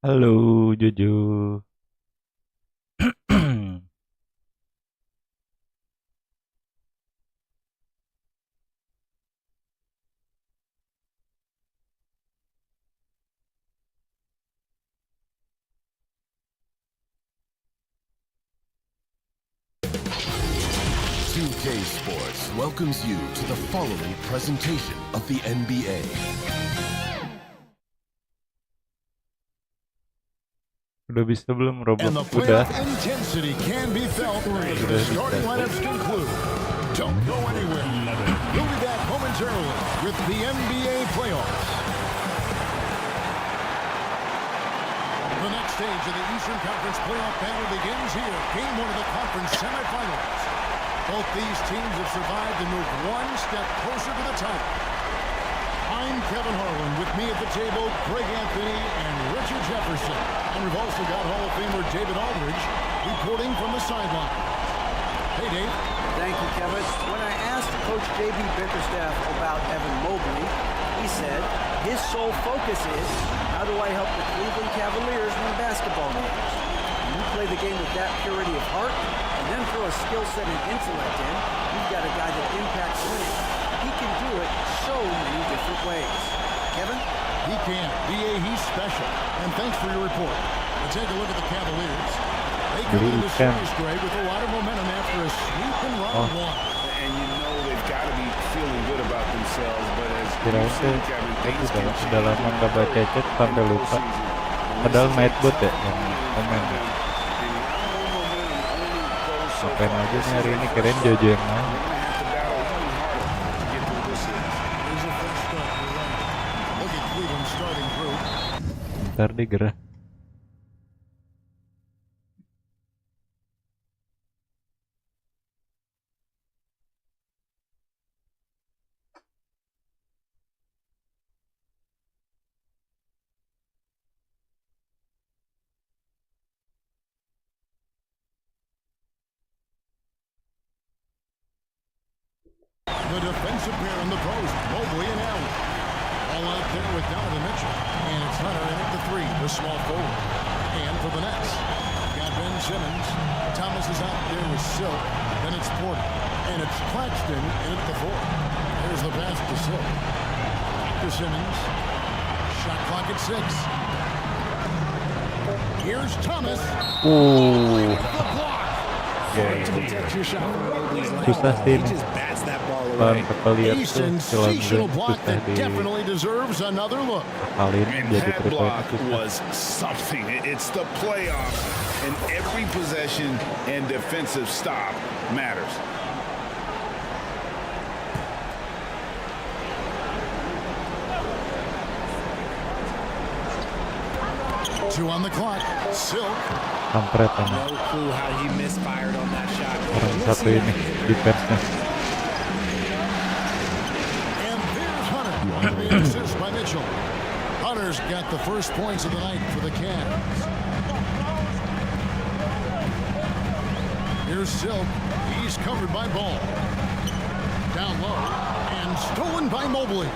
Halo, Jojo. UK Sports welcomes you to the following presentation of the NBA. Udah bisa belum And the Roblox? Udah. playoff intensity can be felt as the starting lineups conclude. Don't go anywhere. We'll be back momentarily with the NBA playoffs. The next stage of the Eastern Conference playoff battle begins here. Game one of the conference semifinals. Both these teams have survived and moved one step closer to the title. I'm Kevin Harlan. With me at the table, Greg Anthony and Richard Jefferson. And we've also got Hall of Famer David Aldridge reporting from the sideline. Hey, Dave. Thank you, Kevin. When I asked Coach J.B. Bickerstaff about Evan Mobley, he said his sole focus is, how do I help the Cleveland Cavaliers win basketball games? When you play the game with that purity of heart, and then throw a skill set and intellect in, you've got a guy that impacts winning. He can do it so many different ways. Kevin? He can. B.A., he's special. And thanks for your report. Let's take a look at the Cavaliers. They come into this series, Greg, with a lot of momentum after a sweep in round one. And you know they've got to be feeling good about themselves, but as Kirain you've seen, sih, Kevin, aku things can udah lama change. gak baca chat sampai lupa. Padahal Nightbot ya yang komen. Ngapain aja nih hari ini, kirain Jojo yang main. Here's your first start. You're right. Look at Cleveland's starting group. Ntar deh gerah. The defensive pair in the post, Mobley and Allen. All out there with Donovan Mitchell. And it's Hunter in at the three, the small forward. And for the Nets, got Ben Simmons. Thomas is out there with Silk. Then it's Porter. And it's Claxton in at the four. There's the pass to Silk. To Simmons. Shot clock at 6. Here's Thomas. Oh, The block. susah sih ini. Lawan Cavaliers tuh Sensational block susah that definitely deserves another look. diakalin And jadi that 3 poinnya block susah. was something. It's the playoffs, and every possession and defensive stop matters. Two on the clock. Silk. Kampret ini. No clue how he misfired on that shot. Orang satu ini defense-nya. And there's Hunter. The assist by Mitchell. Hunter's got the first points of the night for the Cavs. Here's Silk. He's covered by Ball. Down low. And stolen by Mobley.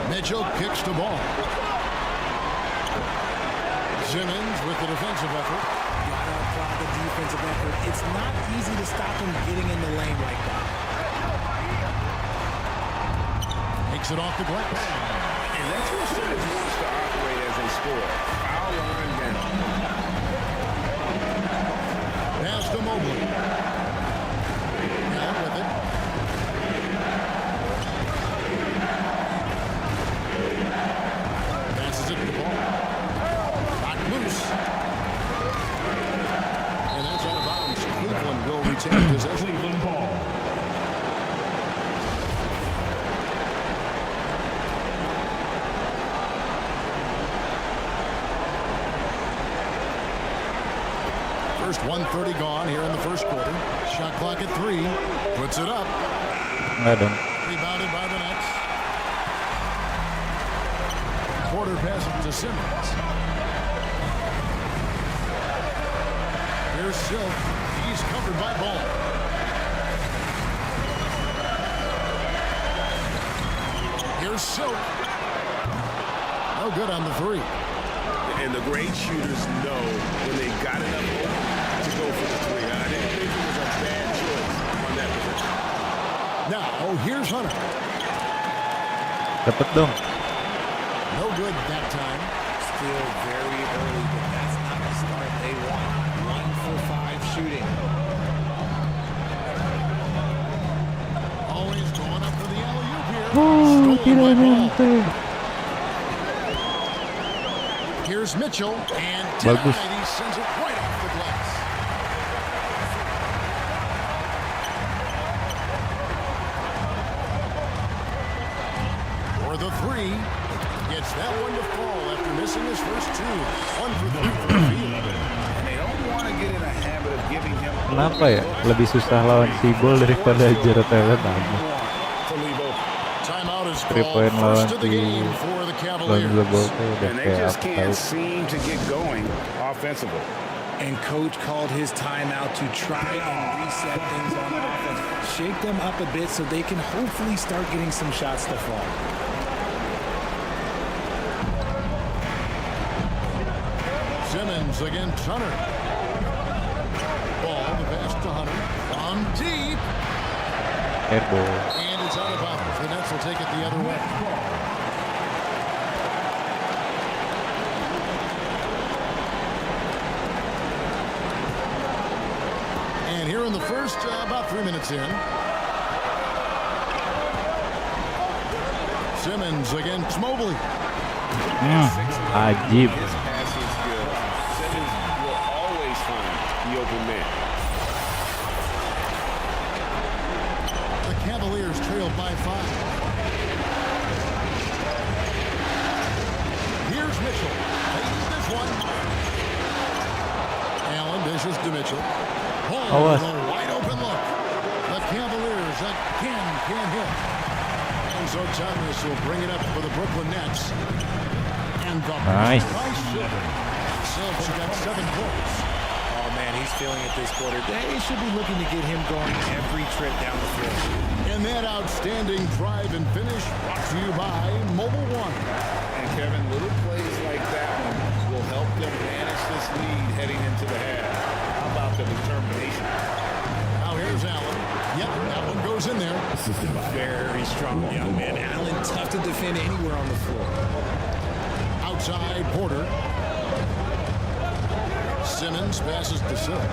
Mitchell kicks the ball. Simmons with the defensive effort. Gotta applaud the defensive effort. It's not easy to stop him getting in the lane like that. Takes it off the glass. And that's what Simmons wants to operate as a scorer. Foul line down. Pass to Mobley. Down with it. Passes it to the ball. Knocked loose. And that's out of bounds. Cleveland will retain possession. Cleveland ball. First 1:30 gone here in the first quarter. Shot clock at 3. Puts it up. Enggak dong. Rebounded by the Nets. Porter passes to Simmons. Here's Silk. He's covered by Ball. Here's Silk. No good on the three. And the great shooters know when they got enough to go for the three. I didn't think it was a bad choice on that position. Now, here's Hunter. Dapat dong. No good that time. Still very early, but that's not the start they want. 1 for 5 shooting. Always going up for the alley-oop here. Stolen by Ball. Here's Mitchell, and tonight Bagus. he sends it right off the glass. For the three, gets that one to fall after missing his first two. 1 for 3 from the field. And they don't want to get in a habit of giving him. Kenapa ya? Lebih susah lawan si Ball daripada Jarrett Allen aja. To leave open. Timeout is 3 point called lawan first of the si game for the Lonzo Cavaliers. Ball tuh udah And they kayak just apa can't tahu. seem to get going offensively. And coach called his timeout to try and reset things on offense. Shake them up a bit so they can hopefully start getting some shots to fall. Simmons against Hunter. Ball, the pass to Hunter. From deep. Airball. And it's out of bounds. The Nets will take it the other way. And here in the first, about 3 minutes in. Simmons against Mobley. Ajib. His passing skill. Simmons will always find the open man. The Cavaliers trail by 5. Here's Mitchell. Takes this one. Allen dishes to Mitchell. Oh, with a wide open look. The Cavaliers again can't hit. And so Thomas will bring it up for the Brooklyn Nets. And the Nice. by Silver. Silver got 7 points. Oh man, he's feeling it this quarter. They should be looking to get him going every trip down the floor. And that outstanding drive and finish brought to you by Mobile One. And Kevin, little plays like that one will help them manage this lead heading into the half. How about the determination? Now here's Allen. Yep, that one goes in there. Very strong young man. Allen, tough to defend anywhere on the floor. Outside Porter. Simmons passes to Silk.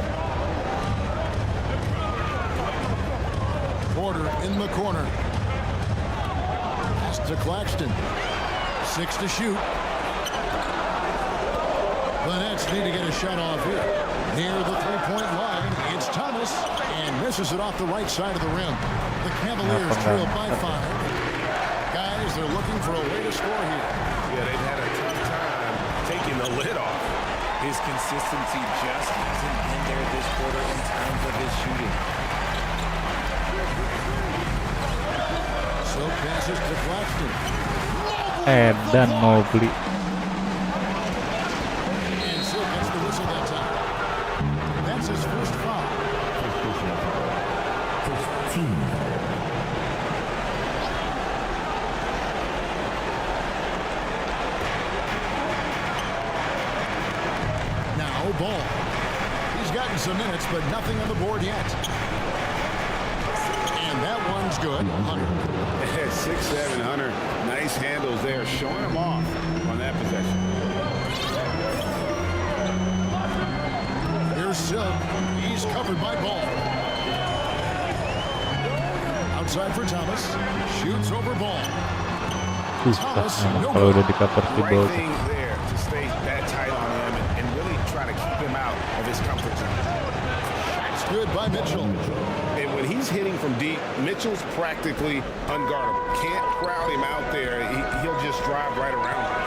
Porter in the corner. Pass to Claxton. 6 to shoot. The Nets need to get a shot off here. Near the three-point line, it's Thomas, and misses it off the right side of the rim. The Cavaliers trail by 5. Guys, they're looking for a way to score here. Yeah, they've had a tough time taking the lid off. His consistency just hasn't been there this quarter in terms of his shooting. So passes to Claxton. Dan Mobley. And Silk gets the whistle that time. That's his first foul. Now Ball. He's gotten some minutes, but nothing on the board yet. And that one's good. Hunter. 6'7" Hunter. Nice handles there, showing him off on that possession. Here's Silk. He's covered by Ball. Outside for Thomas. Shoots over Ball. Susah memang kalau udah di cover si Ball. Right thing there to stay that tight on him and really try to keep him out of his comfort zone. That's good by Mitchell. And when he's hitting from deep, Mitchell's practically unguardable. Can't crowd him out there. He'll just drive right around him.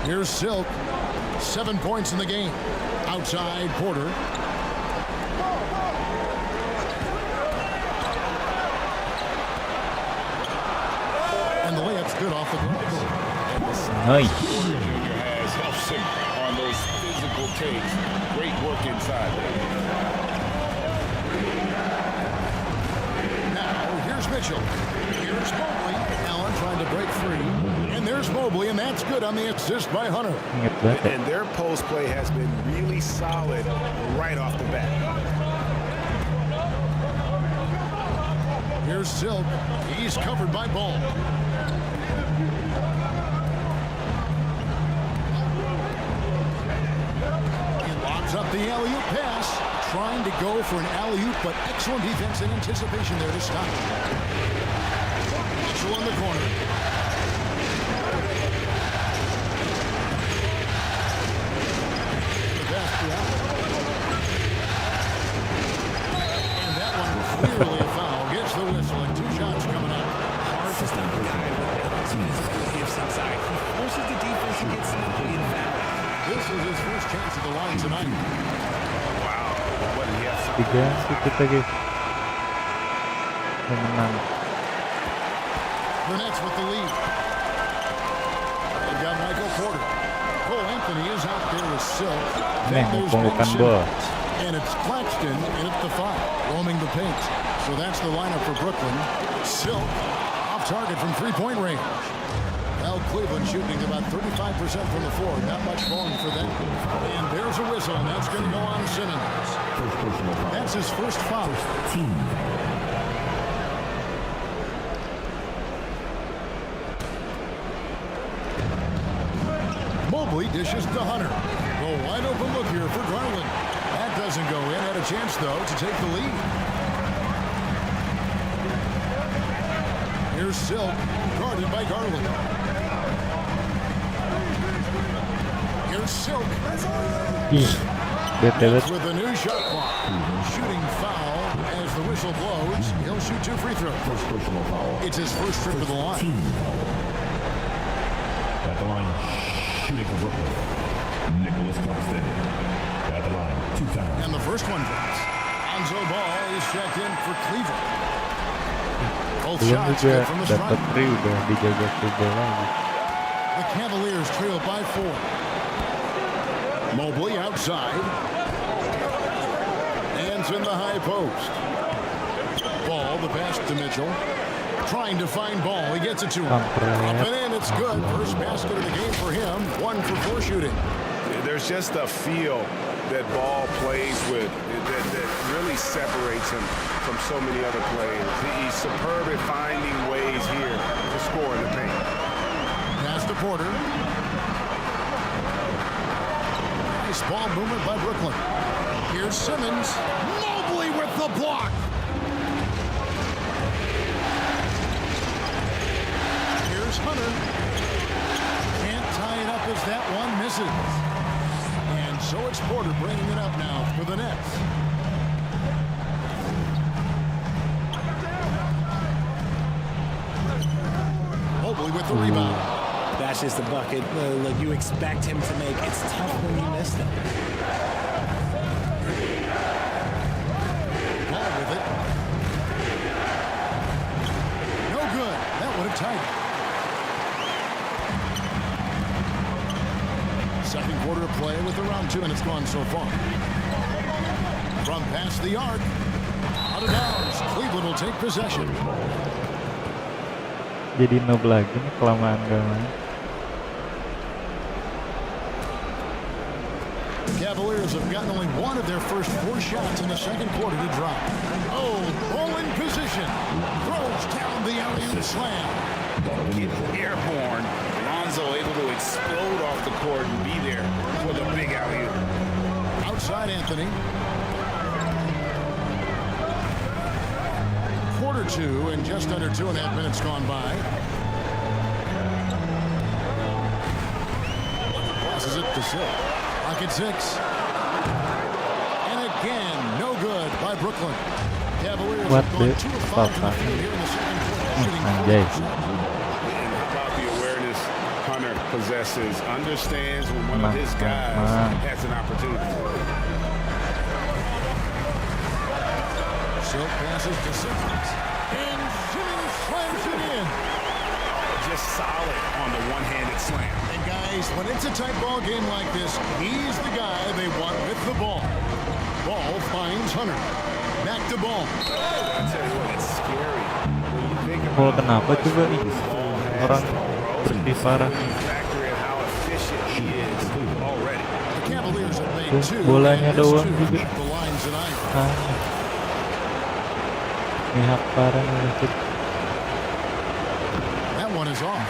Here's Silk. 7 points in the game. Outside Porter. And the layup's good off the glass. Nice. Has helped him on those physical takes. Great work inside. Now, here's Mitchell. Here's Mobley. Allen trying to break free. And there's Mobley, and that's good on the assist by Hunter. Ingat banget ya. And their post play has been really solid right off the bat. Here's Silk. He's covered by Ball. He lobs up the alley-oop pass. Trying to go for an alley-oop, but excellent defense and anticipation there to stop it. Mitchell in the corner. The pass to Allen. And that one clearly a foul. Gets the whistle and 2 shots coming up. Hard to stop a guy with the gifts inside. He forces the defense to get sloppy and foul. This is his first chance at the line tonight. Wow. What did he have? 3 sedikit lagi. Yang menang. The Nets with the lead. They've got Michael Porter. Cole Anthony is out there with Silk. Nih, bukan bola. And it's Claxton in at the 5, roaming the paint. So that's the lineup for Brooklyn. Silk off target from 3-point range. Well, Cleveland shooting about 35% from the floor. Not much falling for them. And there's a whistle, and that's going to go on Simmons. That's his first foul. Mobley dishes to Hunter. A wide open look here for Garland. That doesn't go in. Had a chance, though, to take the lead. Here's Silk, guarded by Garland. Here's Silk. Ih, bete With a new shot clock. Shooting foul as the whistle blows. He'll shoot 2 free throws. It's his first trip to the line. At the line, shooting for Brooklyn. Nicholas Claxton. At the line, 2 times. And the first one drops. Lonzo Ball is checked in for Cleveland. Both belum shots juga good from the dapat stripe. 3 udah dijaga 3 lagi. The Cavaliers trail by 4. Mobley outside. Hands in the high post. Ball, the pass to Mitchell. Trying to find Ball. He gets it to him. Up and in, it's good. First basket of the game for him. 1 for 4 shooting. There's just a feel that Ball plays with that really separates him from so many other players. He's superb at finding ways here to score in the paint. Pass to Porter. Nice ball movement by Brooklyn. Here's Simmons. Mobley with the block. Here's Hunter. Can't tie it up as that one misses. And so it's Porter bringing it up now for the Nets. Mobley with the rebound. That's just a bucket like you expect him to make. It's tough when you miss them. Ball with it. No good. That would have tied it. Second quarter of play with around 2 minutes gone so far. From past the arc. Out of bounds. Cleveland will take possession. Jadi noob lagi nih kelamaan gak main. Cavaliers have gotten only 1 of their first 4 shots in the second quarter to drop. Oh, ball in position. Throws down the alley-oop slam. Airborne. Lonzo able to explode off the court and be there for the big alley-oop. Outside Anthony. Quarter 2 and just under 2.5 minutes gone by. Passes it to Silk. Lock at 6. And again, no good by Brooklyn. Cavaliers What have gone the 2 of 5 from the fuck? field here in the second quarter, shooting Anjay. 40%. And how about the awareness Hunter possesses, understands when one of his guys has an opportunity. Silk passes to Simmons. And Simmons slams it in. Just solid on the one-handed slam. And guys, when it's a tight ball game like this, he's the guy they want with the ball. Ball finds Hunter. Back to ball. I tell you what, it's scary when you think Oh, about kenapa coba ih? Orang bersih parah. factor in how efficient he is already. The Cavaliers have made two. Bolanya and this doang two juga. keep the line tonight. Pihak parah nih. That one is off.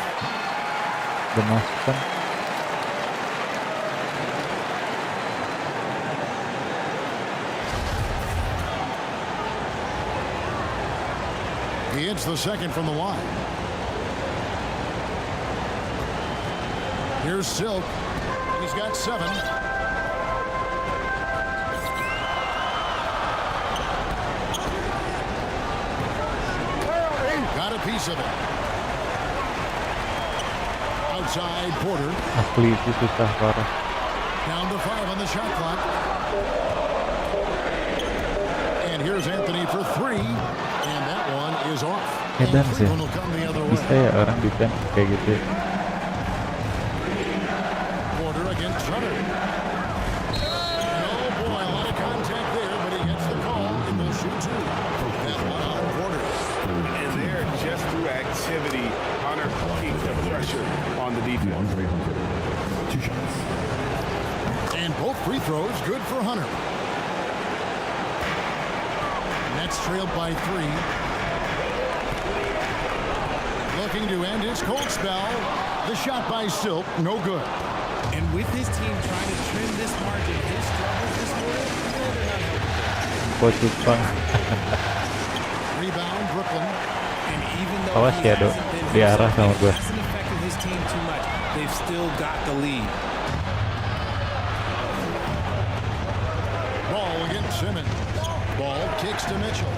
Udah masuk kan? He hits the second from the line. Here's Silk. He's got 7. Got a piece of it. Outside Porter. Asli itu susah parah. Down to 5 on the shot clock. And here's Anthony for 3. And that one is off. Edan And sih. Cleveland will come the other way. Bisa ya orang defense kayak gitu ya. Porter against Sutter. Oh boy, a lot of contact there, but he gets the call and will shoot 2. That one on Porter. And there, just through activity, Hunter keeps the pressure on the defense. DeAndre Hunter. 2 shots. And both free throws good for Hunter. Nets trailed by 3. Looking to end his cold spell. The shot by Silk, no good. And with his team trying to trim this margin, his struggles this morning, they're not helping. Kok Jepang. Rebound, Brooklyn. And even though Awas he ya, Dok. hasn't been Diarah sama it gua. hasn't affected his team too much, they've still got the lead. Ball against Simmons. Ball kicks to Mitchell.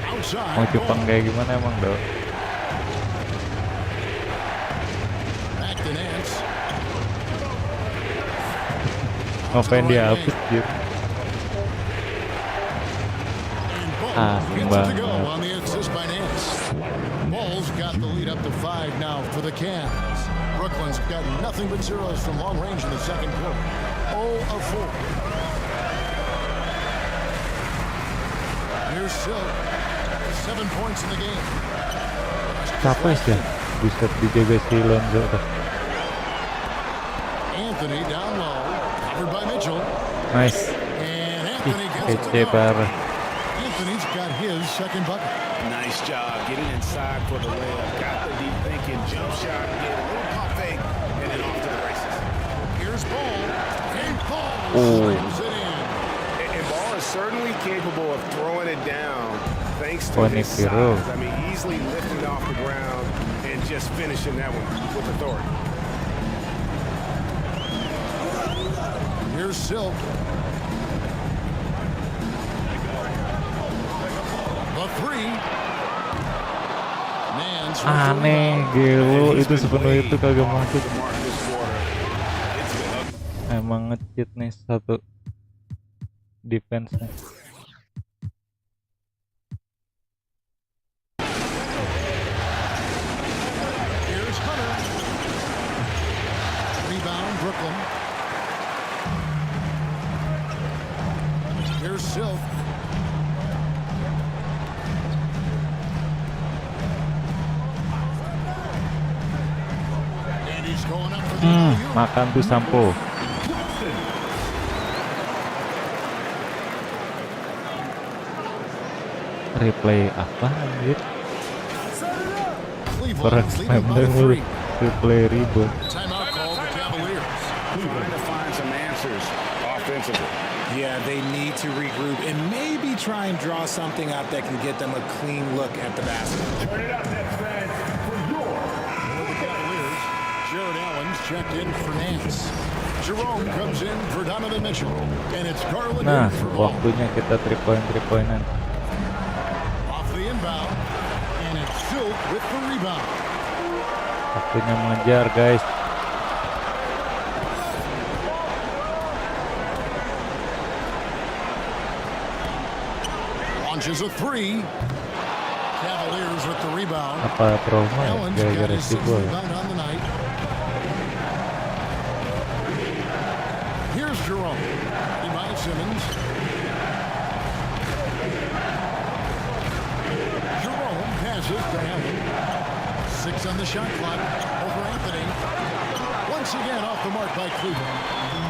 Outside. Mau Jepang Ball. kayak gimana emang dong? Back to Nance. Ngapain dia hapus gitu? And Ball Ah, gets it to banget. go on the assist by Nance. Ball's got the lead up to 5 now for the Cavs. Brooklyn's got nothing but zeros from long range in the second quarter. 0 of 4. Here's Silk. 7 points in the game. Capek sih ya? Bisa dijaga si Lonzo tuh. Anthony down low. Covered by Mitchell. Nice. And Ih, Anthony gets it to kece go. parah. Anthony's got his second bucket. Nice job getting inside for the layup. Got the deep thinking jump shot, get a little pump fake, and then off to the races. Here's Ball. And Ball Oh. slams it in. And Ball is certainly capable of throwing it down thanks to Oh, his ini biru. size. I mean, easily lifting it off the ground and just finishing that one with authority. Here's Silk. The 3. Nance. with the Aneh, rebound. gelo He's itu been sepenuh way itu kagak off masuk. the mark this quarter. It's been ugly. Emang nge-cheat nih satu defense-nya. Here's Hunter. Rebound, Brooklyn. Here's Silk. And he's going up for the alley-oop. Makan tuh sampo. Replay apa anjir? Orang Cleveland's spam leading by dulu. 3. Replay ribut. Timeout call the Cavaliers. Trying to find some answers offensively. Yeah, they need to regroup and maybe try and draw something up that can get them a clean look at the basket. Turn it up, Nets fans, for your For the Cavaliers, Jared Allen's checked in for Nance. Jerome comes in for Donovan Mitchell. And it's Garland Nah, in for Ball. waktunya kita 3-poinan. Off the inbound. And it's Silk with the rebound. Waktunya mengejar, guys. Launches a 3. Cavaliers with the rebound. Apa trauma ya Allen's got gara-gara his si 6th boy? rebound on the night. Here's Jerome. He by Simmons. his grab. 6 on the shot clock over Anthony. Once again off the mark by Cleveland.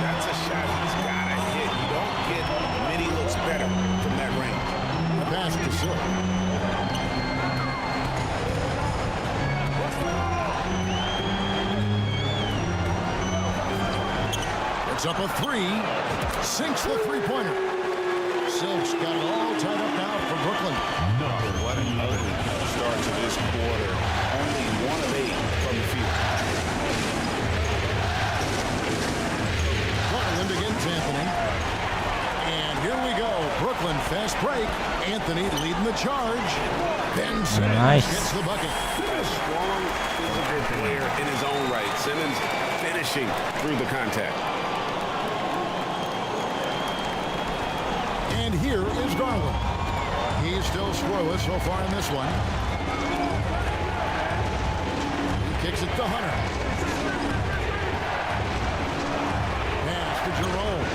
That's a shot he's got to hit. You don't get many looks better from that range. The pass to Silk. It's up a 3. Sinks the three-pointer. Silk's got it all tied up now for Brooklyn. What an ugly start to this quarter. Only 1 of 8 from the field. Garland against Anthony. And here we go. Brooklyn fast break. Anthony leading the charge. Ben Simmons Nice. gets the bucket. A strong physical player in his own right. Simmons finishing through the contact. And here is Garland. He's still scoreless so far in this one. He kicks it to Hunter. Pass to Jerome.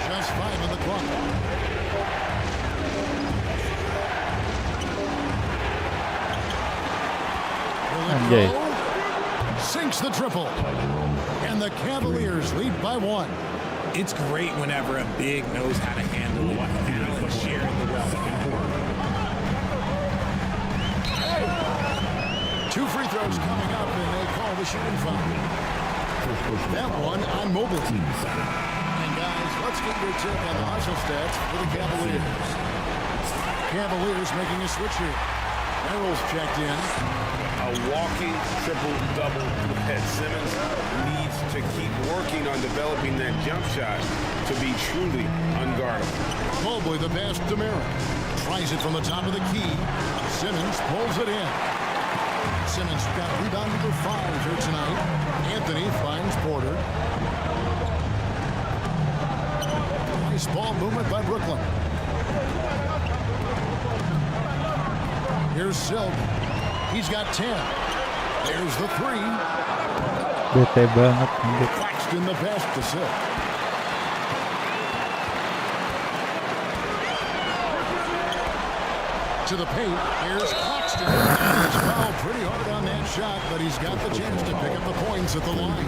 Just 5 on the clock. Anjay. Sinks the triple. And the Cavaliers lead by 1. It's great whenever a big knows how to handle it and sharing the wealth. 2 free throws coming up, and they call the shooting foul. That one on Mobley. And guys, let's get your take on the hustle stats for the Cavaliers. Cavaliers making a switch here. Merrill's checked in. A walking triple-double for Pet Simmons needs to keep working on developing that jump shot to be truly unguardable. Mobley the pass to Merrill. Tries it from the top of the key. Simmons pulls it in. Simmons got rebound number 5 here tonight. Anthony finds Porter. Nice ball movement by Brooklyn. Here's Silk. He's got 10. There's the 3. Bete banget anjir. Claxton the pass to Silk. To the paint. Here's Claxton. He's fouled pretty hard on that shot, but he's got the chance to pick up the points at the line.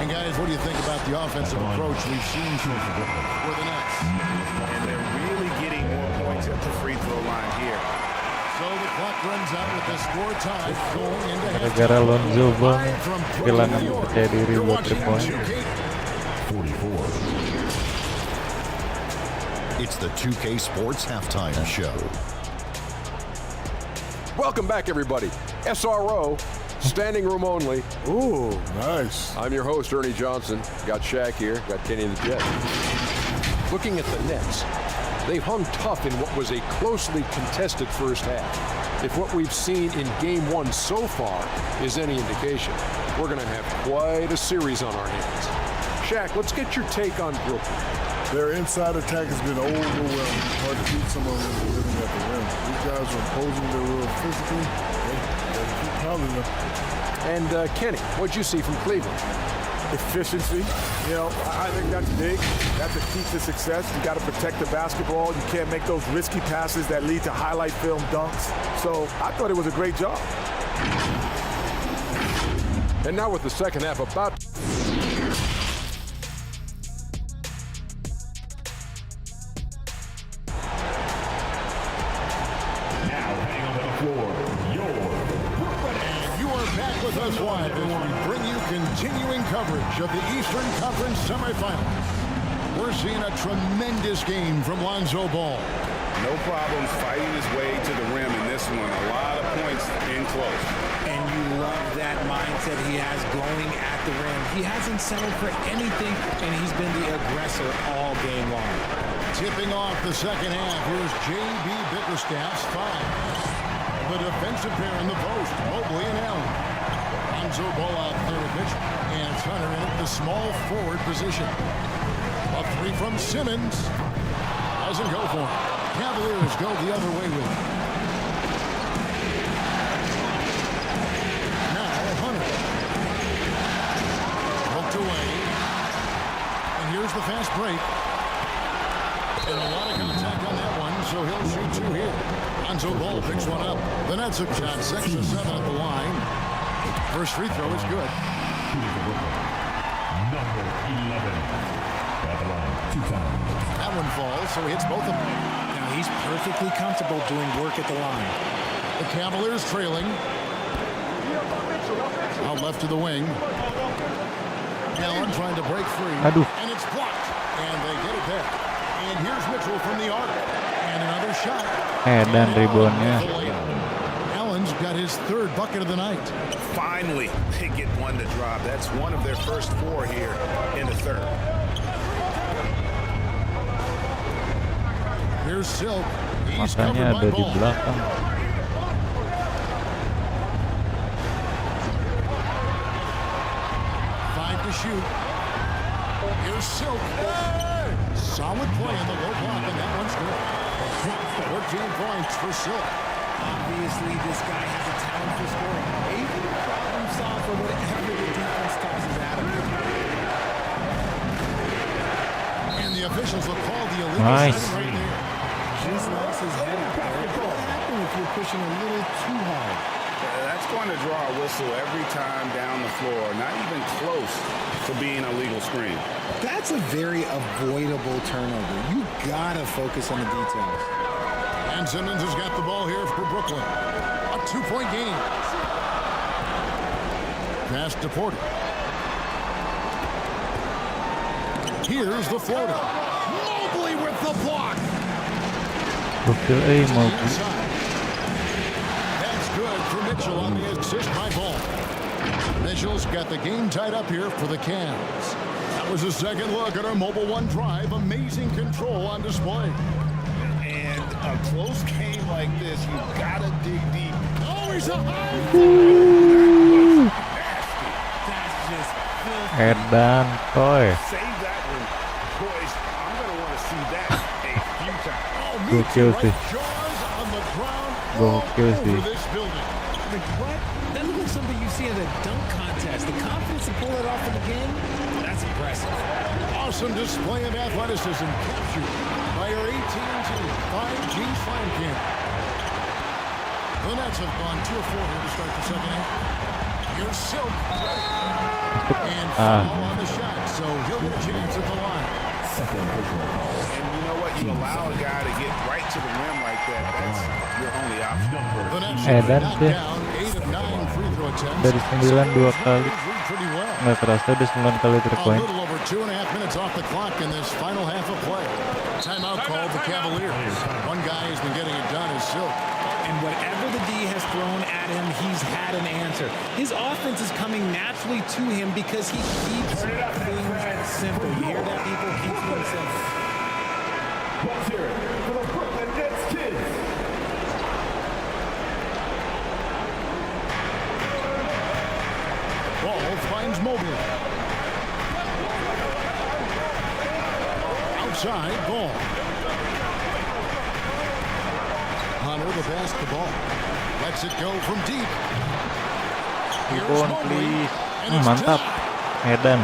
And guys, what do you think about the offensive approach we've seen for the Nets? And they're really getting more points at the free throw line here. So the clock runs out with the score tied going into Gara-gara Lonzo Ball Live from Brooklyn, kehilangan New York. percaya diri You're buat watching 3 point. 44. It's the 2K Sports Halftime Show. Welcome back, everybody. SRO, standing room only. Ooh, nice. I'm your host, Ernie Johnson. Got Shaq here. Got Kenny the Jet. Looking at the Nets, they've hung tough in what was a closely contested first half. If what we've seen in Game 1 so far is any indication, we're going to have quite a series on our hands. Shaq, let's get your take on Brooklyn. Their inside attack has been overwhelming. Hard to beat some of them living at the rim. These guys are imposing their will physically. They gotta keep pounding them. And Kenny, what'd you see from Cleveland? Efficiency. You know, I think that's big. That's a key to success. You got to protect the basketball. You can't make those risky passes that lead to highlight film dunks. So I thought it was a great job. And now with the second half about... Now heading onto the floor, your You are back with us live as we bring you continuing coverage of the Eastern Conference semifinals. We're seeing a tremendous game from Lonzo Ball. No problems fighting his way to the rim in this one. A lot of points in close. And you love that mindset he has going at the rim. He hasn't settled for anything, and he's been the aggressor all game long. Tipping off the second half, here's J.B. Bickerstaff's 5. The defensive pair in the post, Mobley and Allen. Lonzo Ball out there with Mitchell, and it's Hunter in at the small forward position. A 3 from Simmons. Doesn't go for it. Cavaliers go the other way with it. Now Hunter. Poked away. And here's the fast break. And a lot of contact on that one, so he'll shoot two here. Hanzo Ball picks one up. The Nets have shot 6 or 7 at the line. First free throw is good. Number 11. At the line, 2 times. That one falls, so he hits both of them. Now he's perfectly comfortable doing work at the line. The Cavaliers trailing. Out left to the wing. Allen trying to break free. Aduh. And it's blocked. And they get it back. And here's Mitchell from the arc. And another shot. Dan reboundnya. Allen's got his 3rd bucket of the night. Finally, they get one to drop. That's one of their first 4 here in the 3rd. Here's Silk. He's Matanya covered by ada di Ball. belakang. 5 to shoot. Here's Silk. Solid play in the low block, and that one's good. 14 points for Silk. Obviously, this guy has a talent for scoring. Able to problem solve for whatever the defense tosses at him. And the officials will call the illegal Nice. setting right there. Just lost his head out there. What happened if you're pushing a little too hard? That's going to draw a whistle every time down the floor. Not even close to being a legal screen. That's a very avoidable turnover. You gotta focus on the details. And Simmons has got the ball here for Brooklyn. A 2-point game. Pass to Porter. Here's the floater. Mobley with the block. Gokil Mobley. Inside. That's good for Mitchell on the assist by Ball. Mitchell's got the game tied up here for the Cavs. That was a second look at our Mobile One drive. Amazing control on display. And a close game like this, you gotta dig deep. Oh, he's a high. That's just filthy. Dan Toy. Save that one. Boys, I'm gonna want to see that a few times. Gokil sih. Jaws on the ground Gokil all sih. over this building. Like, what? That looks like something you see at a dunk contest. The confidence to pull it off in the game, that's impressive. Awesome display of athleticism captured by our AT&T 5G Slam Cam. The Nets have gone 2 of 4 here to start the second half. Here's Silk. And foul on the shot, so he'll get a chance at the line. And you know what? You allow a guy to get right to the rim like that. That's your only option. The Nets Dan have knocked deh. down 8 of 9 free throw attempts. Dari 9 2 kali. Pretty well. Nggak kerasa udah 9 kali A 3-point. little over 2.5 minutes off the clock in this final half of play. Timeout called the Cavaliers. One guy who's been getting it done is Silk. And whatever the D has thrown at him, he's had an answer. His offense is coming naturally to him because he keeps things simple. You hear that, people? Keeps things simple. Let's hear it for the Brooklyn Nets kids. Ball finds Mobley. Outside, Ball. Hunter the basketball. Lets it go from deep. Here's Rebound, Mobley. please. And it's Mantap. tied. Dan.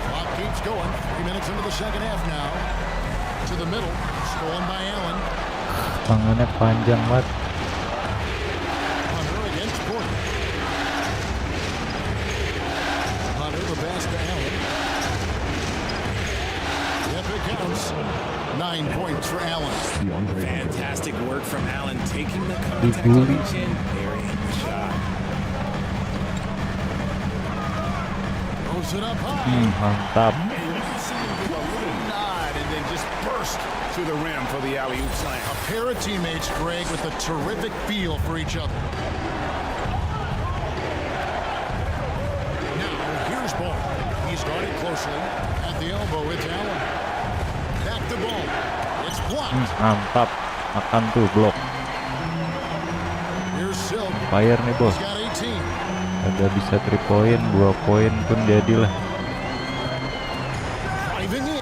Clock keeps going. 3 minutes into the second half now. To the middle. Stolen by Allen. Tangannya panjang banget. Hunter against Porter. Hunter the pass to Allen. Yep, it counts. 9 points for Allen. Fantastic work from Allen, taking the Dibully. contact on the chin, burying the shot. Throws it up high. Mantap. Nod and then just burst to the rim for the alley-oop slam. A pair of teammates, Greg, with a terrific feel for each other. Now, here's Ball. He's guarded closely. At the elbow, it's Allen. Back to Ball. It's blocked. Mantap. Makan tuh blok. Here's Silk. Fire nih bos. He's got 18. Ada bisa 3 poin, 2 poin pun jadilah. Driving in.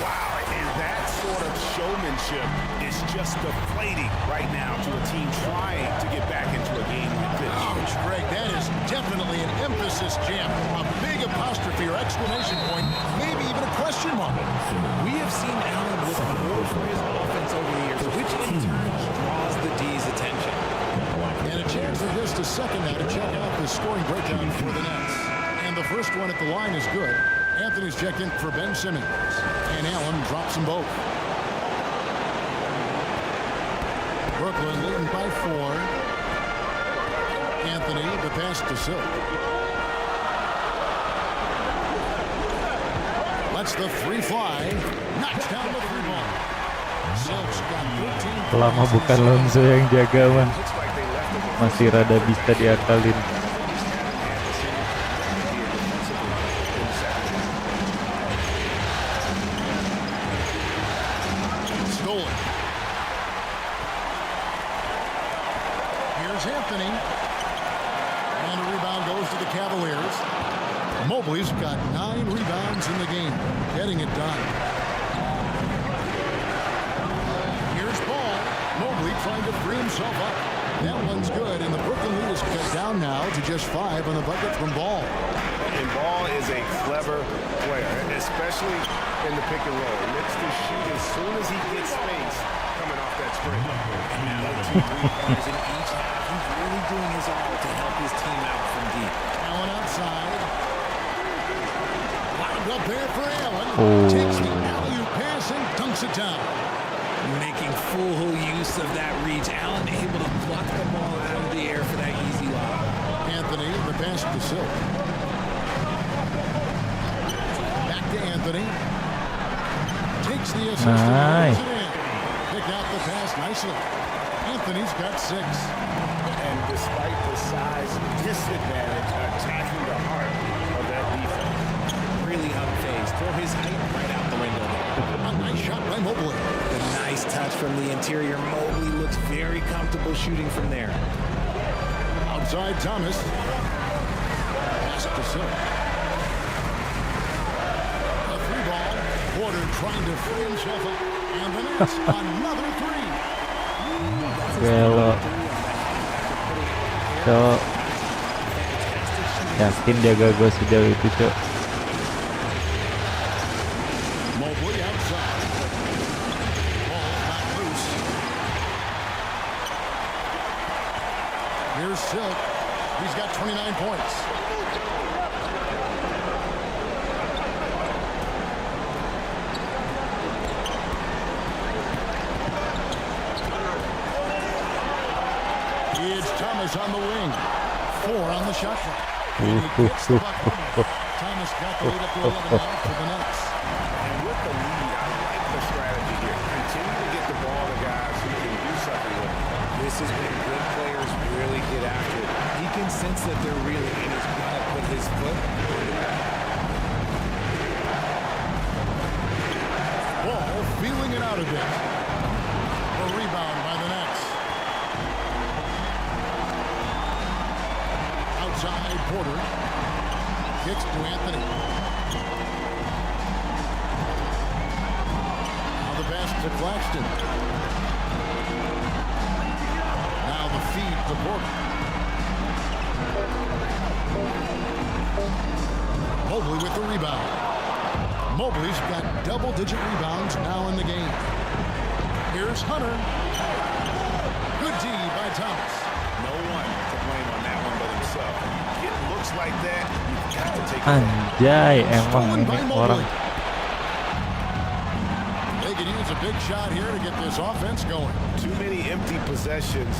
Wow, and that sort of showmanship is just deflating right now to a team trying to get back into a game like this. Ouch, Greg, that is definitely an emphasis jam. A big apostrophe or exclamation point, maybe even a question mark. We have seen Allen look more for his offense over the years, which in turn draws the D's attention. And a chance for just a second now to check out the scoring breakdown for the Nets. And the first one at the line is good. Anthony's checked in for Ben Simmons. And Allen drops them both. Brooklyn leading by 4. Anthony, the pass to Silk. Lets the three fly. Knocks down the three ball. Silk's got 13. Selama bukan Lonzo yang jaga man, masih rada bisa diakalin. Stolen. Here's Anthony. And the rebound goes to the Cavaliers. Mobley's got 9 rebounds in the game, getting it done. Here's Ball. Mobley trying to free himself up. That one's good, and the Brooklyn lead is cut down now to just 5 on the bucket from Ball. And Ball is a clever player, especially in the pick and roll. He looks to shoot as soon as he gets space coming off that screen. And now with 2 3-pointers in each half, he's really doing his all to help his team out from deep. Allen outside. Lined up there for Allen. Oh. Takes the alley-oop pass and dunks it down. Making full use of that reach. Allen able to pluck the ball out of the air for that easy lob. Anthony, the pass to Silk. Back to Anthony. Takes the assist. Nice. And it in. Pick out the pass nicely. Anthony's got 6. And despite the size disadvantage, attacking the heart of that defense. Really unfazed. Throw his height right out the window there. A nice shot by Mobley. The nice touch from the interior. Mobley looks very comfortable shooting from there. Outside Thomas. Pass to Silk. A 3 ball. Porter trying to free himself up. And the Nets another 3. Kalau Cok, yakin jaga gue sejauh itu Cok. Mobley outside. Ball not loose. Here's Silk. He's got 29 points. It's Thomas on the wing. 4 on the shot clock. And he gets the bucket. Thomas got the lead up to 11 now for the Nets. And with the lead, I like the strategy here. Continue to get the ball to guys who can do something with it. This is when good players really get after it. He can sense that they're reeling and he's got to put his foot on the back. Ball feeling it out a bit. A rebound by the Nets. Outside Porter. Kicks to Anthony. Now the pass to Claxton. Now the feed to Porter. Mobley with the rebound. Mobley's got double-digit rebounds now in the game. Here's Hunter. Good D by Thomas. No one to blame on that one but himself. It looks like that. You've got to take it. Anjay, emang ini orang. They could use a big shot here to get this offense going. Too many empty possessions.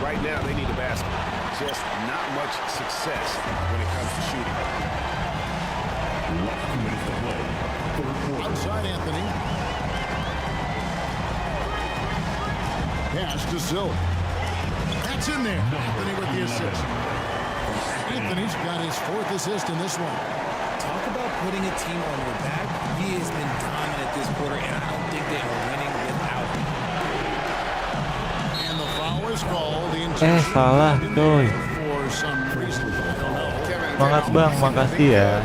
Right now, they need a basket. Just not much success when it comes to shooting. Outside Anthony. Pass to Silk. That's in there. Anthony with the assist. Anthony's got his 4th assist in this one. Talk about putting a team on their back. He has been dominant this quarter, and I don't think they are winning without him. And the foul is called. The Salah coy. For some reason, I don't know. Semangat bang, makasih ya.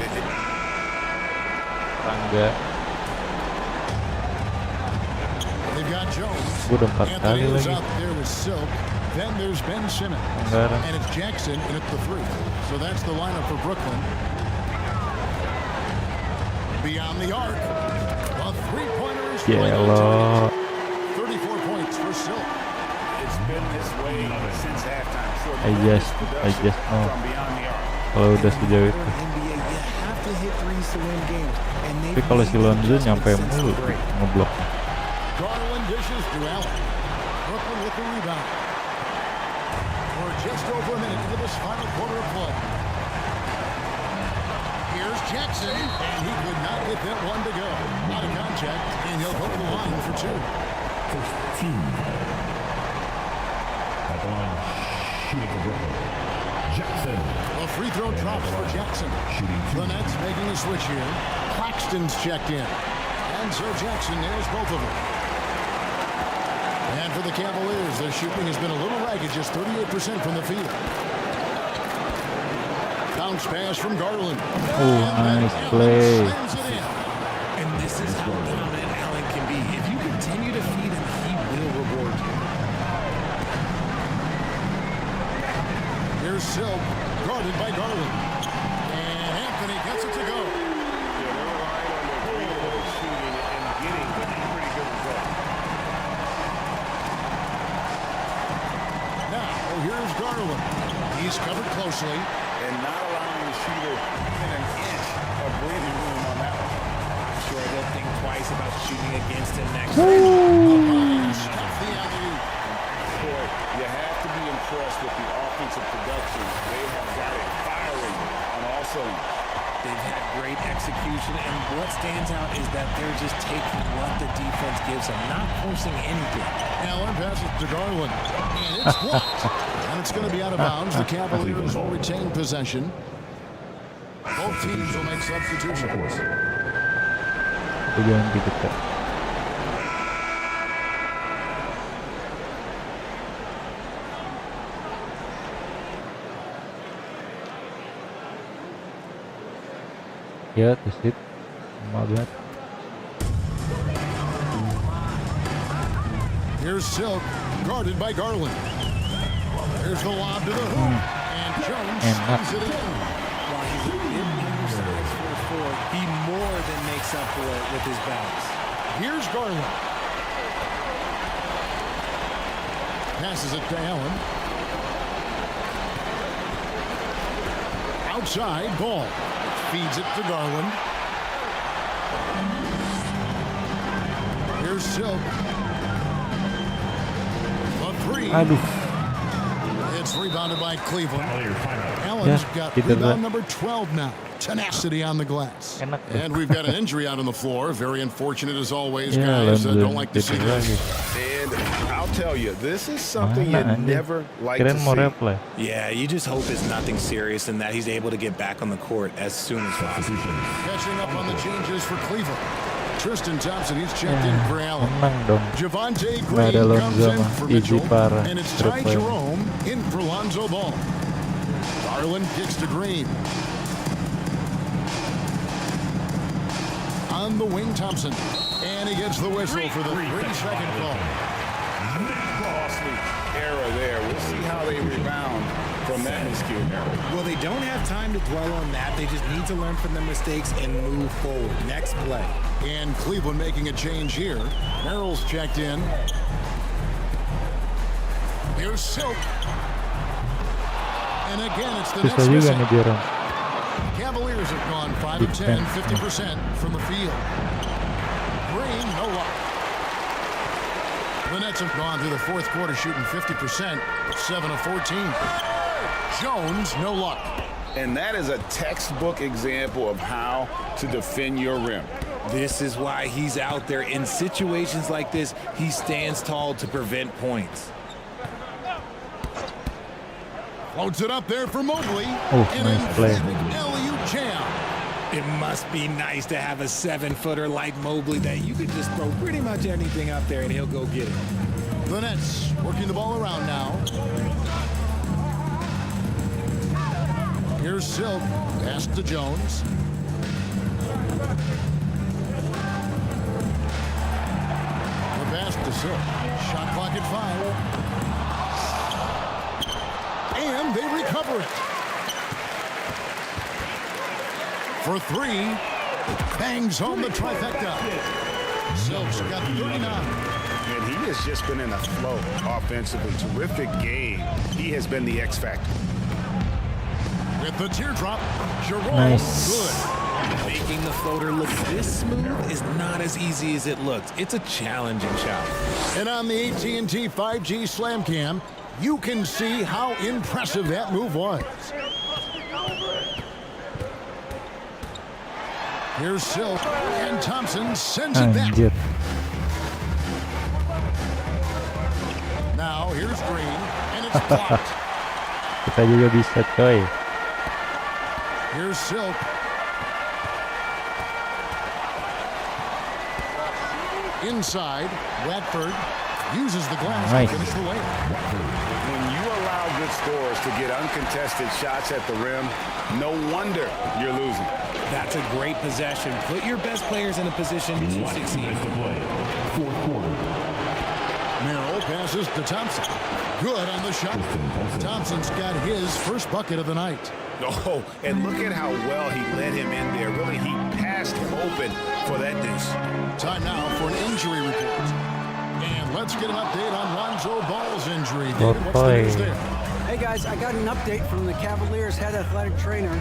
Tangga. They've got Jones. Gue udah 4 kali Anthony is lagi. out there with Silk. Then there's Ben Simmons. Gambar. And it's Jackson in at the 3. So that's the lineup for Brooklyn. Beyond the arc. A three-pointer is Yellow. 34 points for Silk. It's been this way since halftime. Short I just know. from beyond the arc. Kalau udah sejauh itu. Tapi kalau si Lonzo nyampe mulu ngeblok. Garland dishes to Allen. Brooklyn with the rebound. We're just over a minute into this final quarter of play. Here's Jackson, and he could not get that one to go. Out of contact, and he'll go to the line for 2. At the line, shooting for Brooklyn. Jackson. A free throw drops for Jackson. The Nets making a switch here. Claxton's checked in. And so Jackson nails both of them. And for the Cavaliers, their shooting has been a little ragged, just 38% from the field. Bounce pass from Garland. Oh, nice play. And this is how dominant Allen can be. If you continue to feed him, he will reward you. Here's Silk, guarded by Garland. And Anthony gets it to go. Yeah, they're relying on their three-point shooting and getting pretty good results. Now, here's Garland. He's covered closely. And not allowing the shooter even an inch of breathing room on that one. I'm sure they'll think twice about shooting against him next The alley-oop. Boy, you have to be impressed with the offensive production. They have got it firing on all cylinders. They've had great execution, and what stands out is that they're just taking what the defense gives them, not forcing anything. Allen passes to Garland, and it's blocked. And it's going to be out of bounds. The Cavaliers will retain possession. Both teams will make substitutions. Itu ganti kita. Ya, that's it. My bad. Here's Silk, guarded by Garland. Here's the lob to the hoop, and Jones Enak. sees it in. While he's a bit undersized for a 4, he more than makes up for it with his bounce. Here's Garland. Passes it to Allen. Outside, ball. Feeds it to Garland. Here's Silk. A 3. Aduh. It's rebounded by Cleveland. Final. Allen's Yeah, got he did rebound that. number 12 now. Tenacity on the glass. Enak tuh. And we've got an injury out on the floor. Very unfortunate as always, Ya, guys. Lonzo Don't like to see cedera this. lagi. And I'll tell you, this is something you Mana anjing? never like to Kirain mau see. replay. Yeah, you just hope it's nothing serious and that he's able to get back on the court as soon as possible. Catching up on the changes for Cleveland. Tristan Thompson, he's checked in for Allen. Menang dong. Javante Nggak Green ada comes Lonzo in mah. for Easy Mitchell. parah. And it's Ty Triple. Jerome in for Lonzo Ball. Garland kicks to Green. On the wing, Thompson. And he gets the whistle for the 3-second call. Costly error there. We'll see how they rebound from that miscue error. Well, they don't have time to dwell on that. They just need to learn from their mistakes and move forward. Next play. And Cleveland making a change here. Merrill's checked in. Here's Silk. And again, it's the Susah Nets juga missing. nih dia orang. Cavaliers have gone 5 of 10, 50% from the field. Green, no luck. The Nets have gone through the fourth quarter shooting 50%, 7 of 14. Jones, no luck. And that is a textbook example of how to defend your rim. This is why he's out there. In situations like this, he stands tall to prevent points. Floats it up there for Mobley. Oh, An nice play. emphatic alley-oop jam. It must be nice to have a 7-footer like Mobley that you could just throw pretty much anything up there and he'll go get it. The Nets working the ball around now. Here's Silk. Pass to Jones. The pass to Silk. Shot clock at 5. And they recover it. For 3. Bangs home the trifecta. Silk's got 39. And he has just been in a flow offensively. Terrific game. He has been the X factor. With the teardrop, Jerome, Nice. good. Making the floater look this smooth is not as easy as it looks. It's a challenging shot. And on the AT&T 5G Slam Cam, you can see how impressive that move was. Here's Silk, and Thompson sends it back. Anjir. Now here's Green, and it's blocked. Kita juga bisa, coy. Here's Silk. Inside, Watford uses the glass Nice. to finish the way. When you allow good scores to get uncontested shots at the rim, no wonder you're losing. That's a great possession. Put your best players in a position to succeed. Fourth quarter. Merrill passes to Thompson. Good on the shot. Thompson's got his first bucket of the night. Oh, and look at how well he led him in there. Really, he passed him open for that deuce. Time now for an injury report. And let's get an update on Lonzo Ball's injury. Oh, David, what's the news boy. there? Hey guys, I got an update from the Cavaliers head athletic trainer.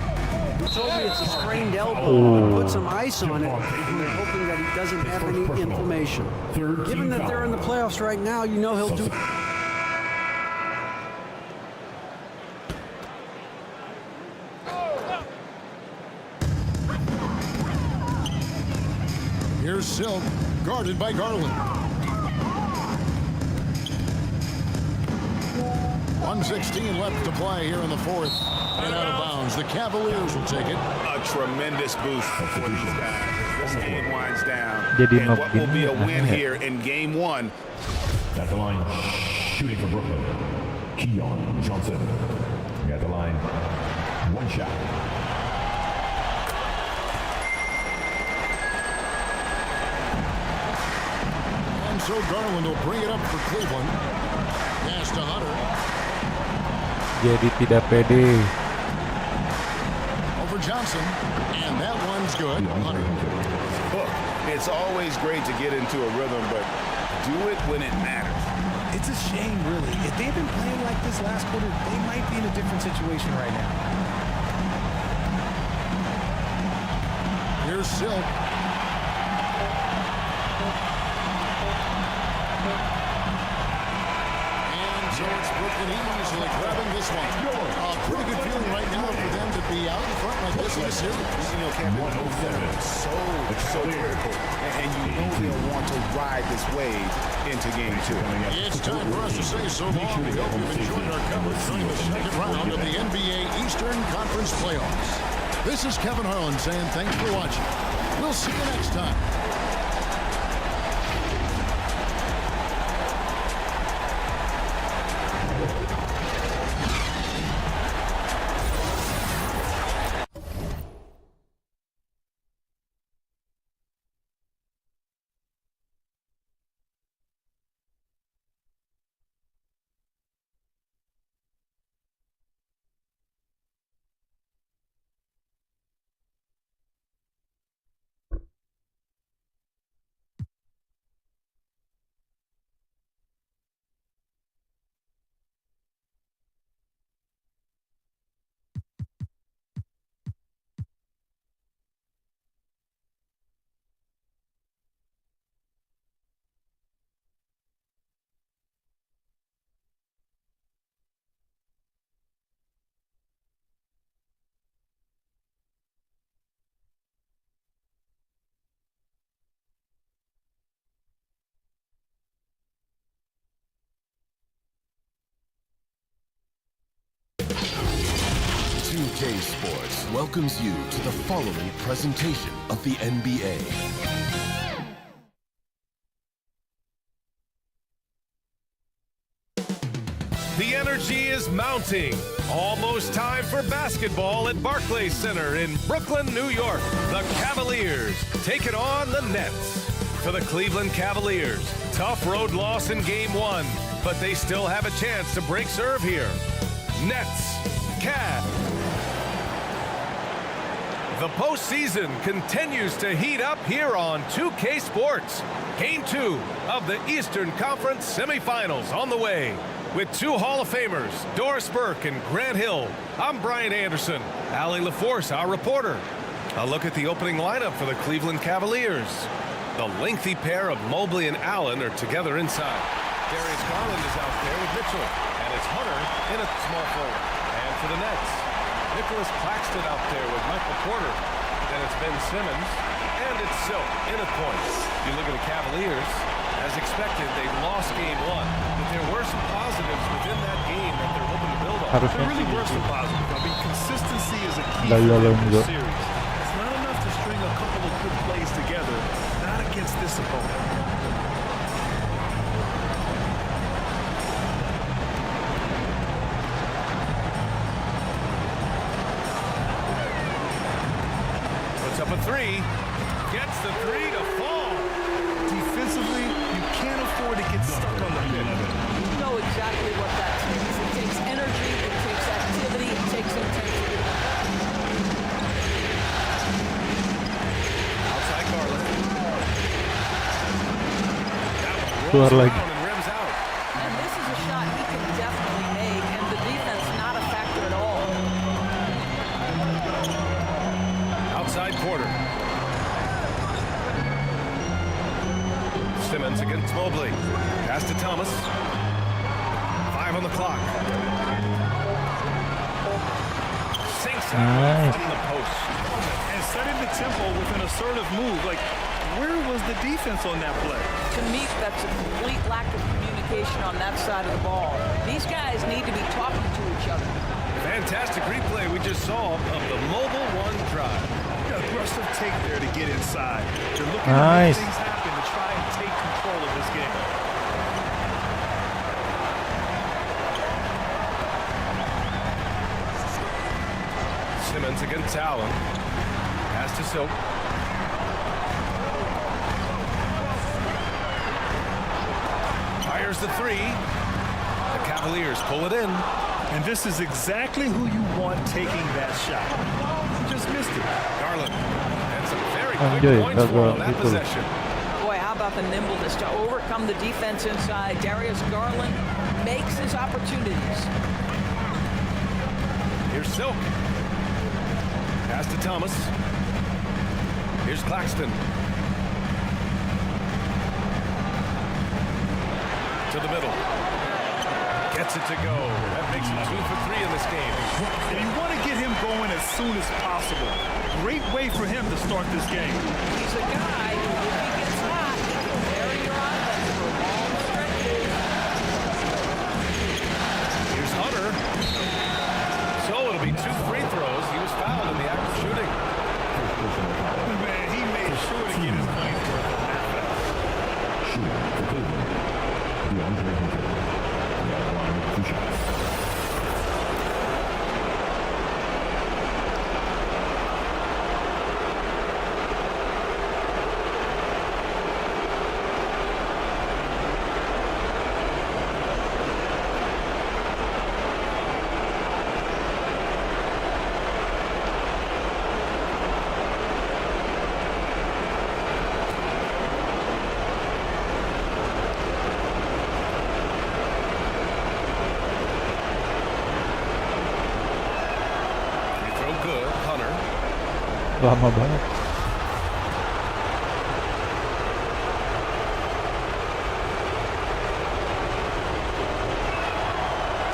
He told me it's a sprained elbow. He put some ice on it, and they're hoping that he doesn't have any inflammation. Given that they're in the playoffs right now, you know he'll do. Here's Silk, guarded by Garland. 1:16 left to play here in the fourth. And out of bounds. The Cavaliers will take it. A tremendous boost for these guys. This game winds down. Jadi And what will be a Mungkin. win here in game 1. At the line, shooting for Brooklyn. Keon Johnson. At the line, one shot. And so Garland will bring it up for Cleveland. Pass to Hunter. Jadi tidak pede. Over Johnson. And that one's good. Hunter. Look, it's always great to get into a rhythm, but do it when it matters. It's a shame, really. If they've been playing like this last quarter, they might be in a different situation right now. Here's Silk. And so it's Brooklyn easily grabbing this one. A pretty good feeling right now for them to be out in front like this in the series. You know, Captain, so critical. And you know they'll want to ride this wave into game 2. It's time for us to say so long. We hope you've enjoyed our coverage during the second round of the NBA Eastern Conference Playoffs. This is Kevin Harlan saying thanks for watching. We'll see you next time. UK Sports welcomes you to the following presentation of the NBA. The energy is mounting. Almost time for basketball at Barclays Center in Brooklyn, New York. The Cavaliers taking on the Nets. for the Cleveland Cavaliers. Tough road loss in Game 1, but they still have a chance to break serve here. Nets, Cavs. The postseason continues to heat up here on 2K Sports. Game 2 of the Eastern Conference semifinals on the way. With two Hall of Famers, Doris Burke and Grant Hill, I'm Brian Anderson. Allie LaForce, our reporter. A look at the opening lineup for the Cleveland Cavaliers. The lengthy pair of Mobley and Allen are together inside. Darius Garland is out there with Mitchell, and it's Hunter in a small forward. And for the Nets, Nicholas Claxton out there with Michael Porter. Then it's Ben Simmons, and it's Silk in at point. You look at the Cavaliers, as expected, they lost Game 1, but there were some positives within that game that they're hoping to build on. Harusnya There really were some sih. positives. I mean, consistency is a key Dari, lalu, for juga. this series. It's not enough to string a couple of good plays together, not against this opponent. Puts up a three, gets the three to fall. Defensively, you can't afford to get stuck on the pin. You know exactly what that takes. It takes energy, it takes activity, it takes intensity. Outside Garland. That one Keluar rolls lagi. around and rims out. And this is a shot he can definitely make, and the defense not a factor at all. Outside quarter. Simmons against Mobley. Pass to Thomas. 5 on the clock. Sinks it Nice. from the post. And setting the tempo with an assertive move. Like, where was the defense on that play? To me, that's a complete lack of communication on that side of the ball. These guys need to be talking to each other. Fantastic replay we just saw of the mobile one drive. Aggressive take there to get inside. They're looking Nice. to make things happen to try and take control of this game. Simmons against Allen. Pass to Silk. Fires the three. The Cavaliers pull it in. And this is exactly who you want taking that shot. Just missed it. Garland. And some very Anjay, quick points for gagal on that gitu. possession. Boy, how about the nimbleness to overcome the defense inside? Darius Garland makes his opportunities. Here's Silk. Pass to Thomas. Here's Claxton. To the middle. Gets it to go. That makes it 2 for 3 in this game. And you want to get him going as soon as possible. Great way for him to start this game. He's a guy who, if he gets hot, he can carry your offense for long stretches. Here's Hunter. So it'll be 2 free throws. He was fouled in the act of shooting. Man, he made sure to get his money's worth on that foul. Shooting for Cleveland. DeAndre Hunter. Nyala line, 2 shots. Good, Hunter. Lama banget.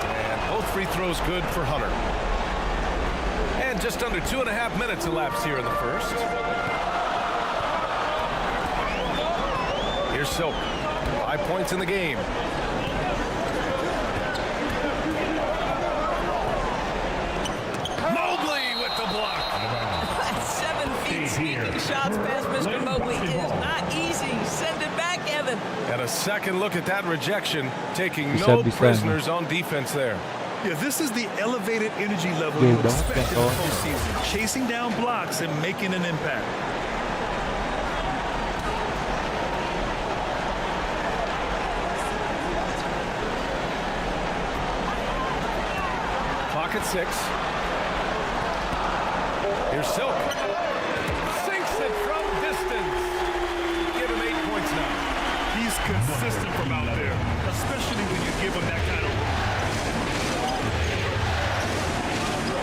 And both free throws good for Hunter. And just under 2.5 minutes elapsed here in the first. Here's Silk. 5 points in the game. Mobley with the block. 7 feet sneaking shots past Mr. Mobley is not easy. Send it back, Evan. And a second look at that rejection, taking Bisa, no bisa. prisoners on defense there. Yeah, this is the elevated energy level Jauh you banget expect in kan the kawan. postseason. Chasing down blocks and making an impact. at 6. Here's Silk. Sinks it from distance. Give him 8 points now. He's consistent from out there, especially when you give him that kind of...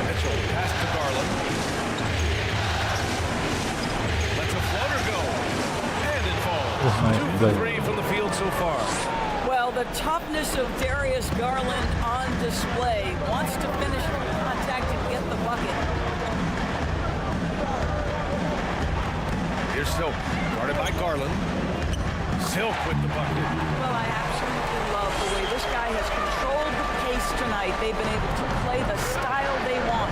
Mitchell pass to Garland. Lets a floater go. And it falls. 2 for 3 from the field so far. Well, the toughness of Darius Garland on display. Wants to finish contact and get the bucket. Here's Silk, guarded by Garland. Silk with the bucket. Well, I absolutely love the way this guy has controlled the pace tonight. They've been able to play the style they want.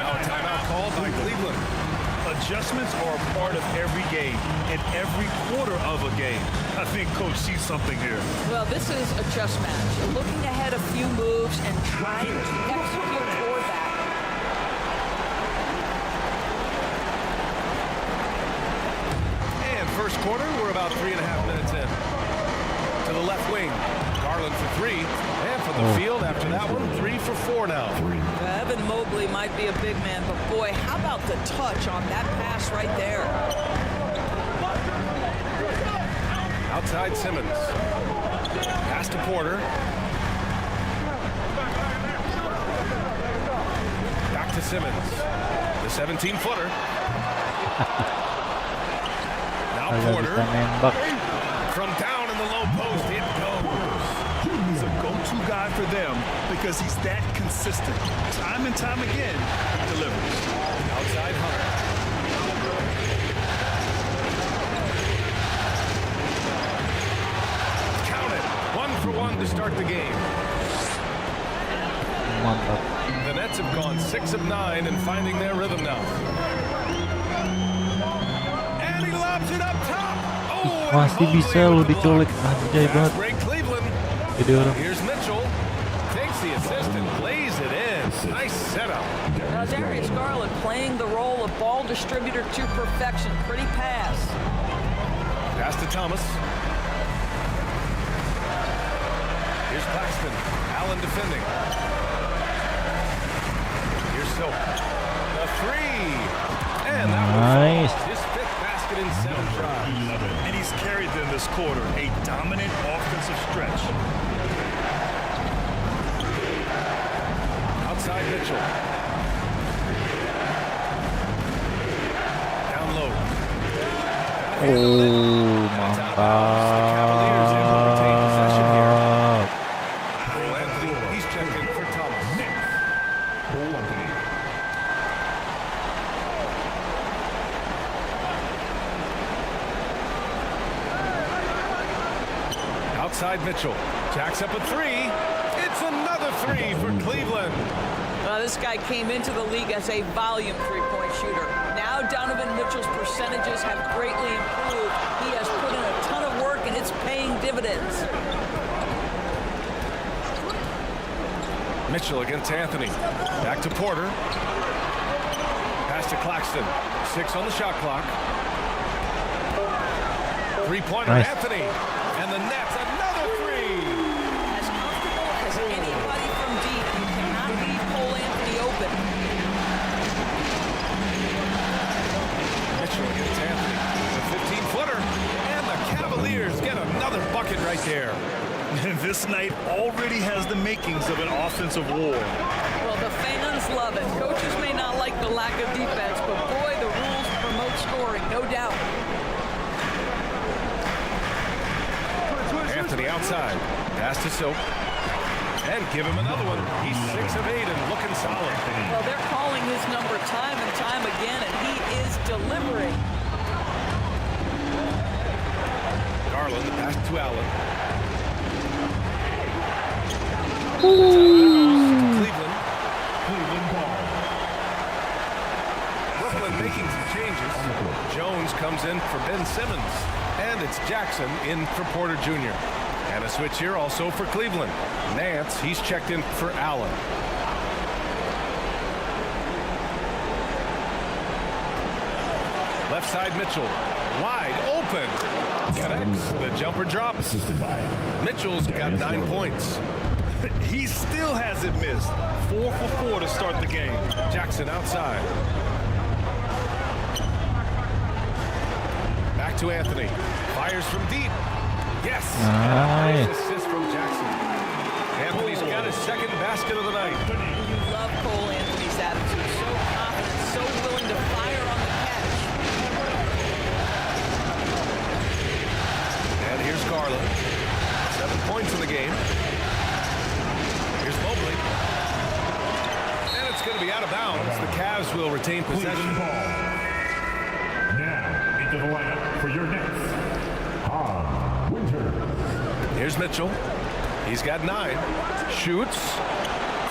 Now a timeout called by Cleveland. Adjustments are a part of every game and every quarter of a game. I think Coach sees something here. Well, this is a chess match. You're looking ahead a few moves and trying to execute toward that. And first quarter, we're about 3.5 minutes in. To the left wing, Garland for 3. And from the field after that one, 3 for 4 now. Evan Mobley might be a big man, but boy, how about the touch on that pass right there? Outside Simmons. Pass to Porter. Back to Simmons. The 17-footer. Now Porter. From down in the low post, it goes. He's a go-to guy for them because he's that consistent. Time and time again, he delivers. Outside Hunter. Count it. 1 for 1 to start the game. The Nets have gone 6 of 9 and finding their rhythm now. And he lobs it up top. Masih bisa lu diculik, anjay banget. Video orang. Here's Mitchell. Takes the assist and lays it in. Nice setup. Darius Garland playing the role of ball distributor to perfection. Pretty pass. Pass to Thomas. Here's Claxton. Allen defending. Here's Silk. The 3. And that nice. Was his 5th basket in 7 tries. And he's carried them this quarter. A dominant offensive stretch. Outside Mitchell. Down low. Mantap. He's checking for Thomas. Outside Mitchell. Jacks up a 3. It's another 3 for Cleveland. This guy came into the league as a volume three-point shooter. Now Donovan Mitchell's percentages have greatly improved. He has put in a ton of work, and it's paying dividends. Mitchell against Anthony. Back to Porter. Pass to Claxton. 6 on the shot clock. 3-pointer nice. Anthony. And the Nets, another 3. As comfortable as anybody from deep, you cannot leave Cole Anthony open. Mitchell against Anthony. The 15-footer. And the Cavaliers get another bucket right there. This night already has the makings of an offensive war. Well, the fans love it. Coaches may not like the lack of defense, but boy, the rules promote scoring, no doubt. Anthony outside. Pass to Silk. And give him another one. He's 6 of 8 and looking solid. Well, they're calling his number time and time again, and he is delivering. Garland, pass to Allen. Cleveland ball. Brooklyn making some changes. Jones comes in for Ben Simmons. And it's Jackson in for Porter Jr. And a switch here also for Cleveland. Nance, he's checked in for Allen. Left side Mitchell. Wide open. Connects. The jumper drops. Mitchell's got 9 points. He still hasn't missed. 4 for 4 to start the game. Jackson outside. Back to Anthony. Fires from deep. Yes. Nice. Assist from Jackson. Anthony's got his second basket of the night. You love Cole Anthony's attitude. So confident, so willing to fire on the catch. And here's Garland. 7 points in the game. Here's Mobley. And it's going to be out of bounds. The Cavs will retain possession. Now into the lineup for your next Winter. Here's Mitchell. He's got 9. Shoots.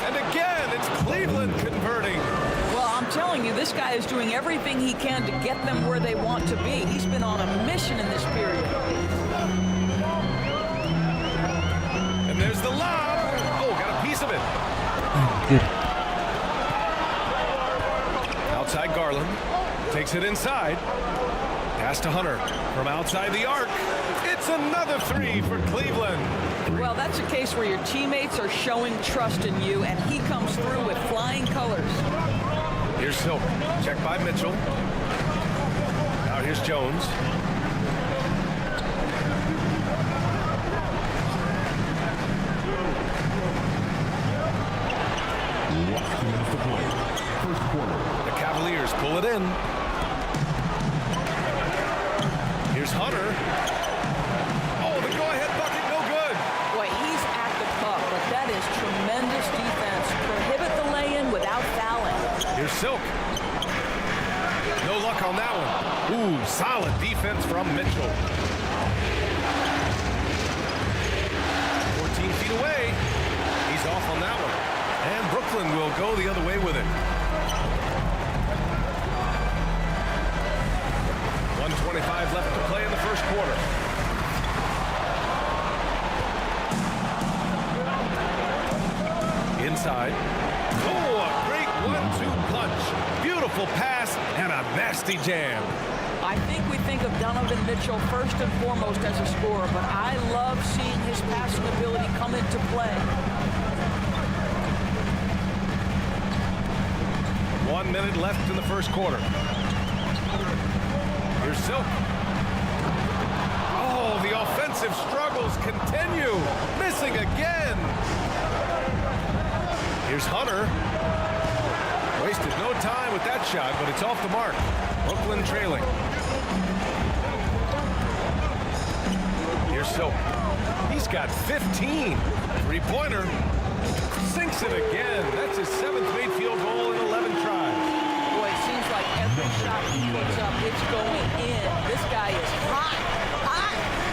And again, it's Cleveland converting. Well, I'm telling you, this guy is doing everything he can to get them where they want to be. He's been on a mission in this period. And there's the lob. Oh, got a piece of it. Good. Outside Garland. Takes it inside. Pass to Hunter from outside the arc. It's another 3 for Cleveland. Well, that's a case where your teammates are showing trust in you, and he comes through with flying colors. Here's Silk. Check by Mitchell. Now here's Jones. The Cavaliers pull it in. Here's Hunter. Oh, the go-ahead bucket, no good. Boy, he's at the cup, but that is tremendous defense. Prohibit the lay-in without fouling. Here's Silk. No luck on that one. Ooh, solid defense from Mitchell. 14 feet away. He's off on that one. And Brooklyn will go the other way with it. 1:25 left to play in the first quarter. Inside. Oh, a great 1-2 punch. Beautiful pass and a nasty jam. I think we think of Donovan Mitchell first and foremost as a scorer, but I love seeing his passing ability come into play. 1 minute left in the first quarter. Here's Silk. Oh, the offensive struggles continue. Missing again. Here's Hunter. Wasted no time with that shot, but it's off the mark. Brooklyn trailing. Here's Silk. He's got 15. Three-pointer. Sinks it again. That's his 7th made field goal in 11 tries. Boy, it seems like every shot he puts up, it's going in. This guy is hot.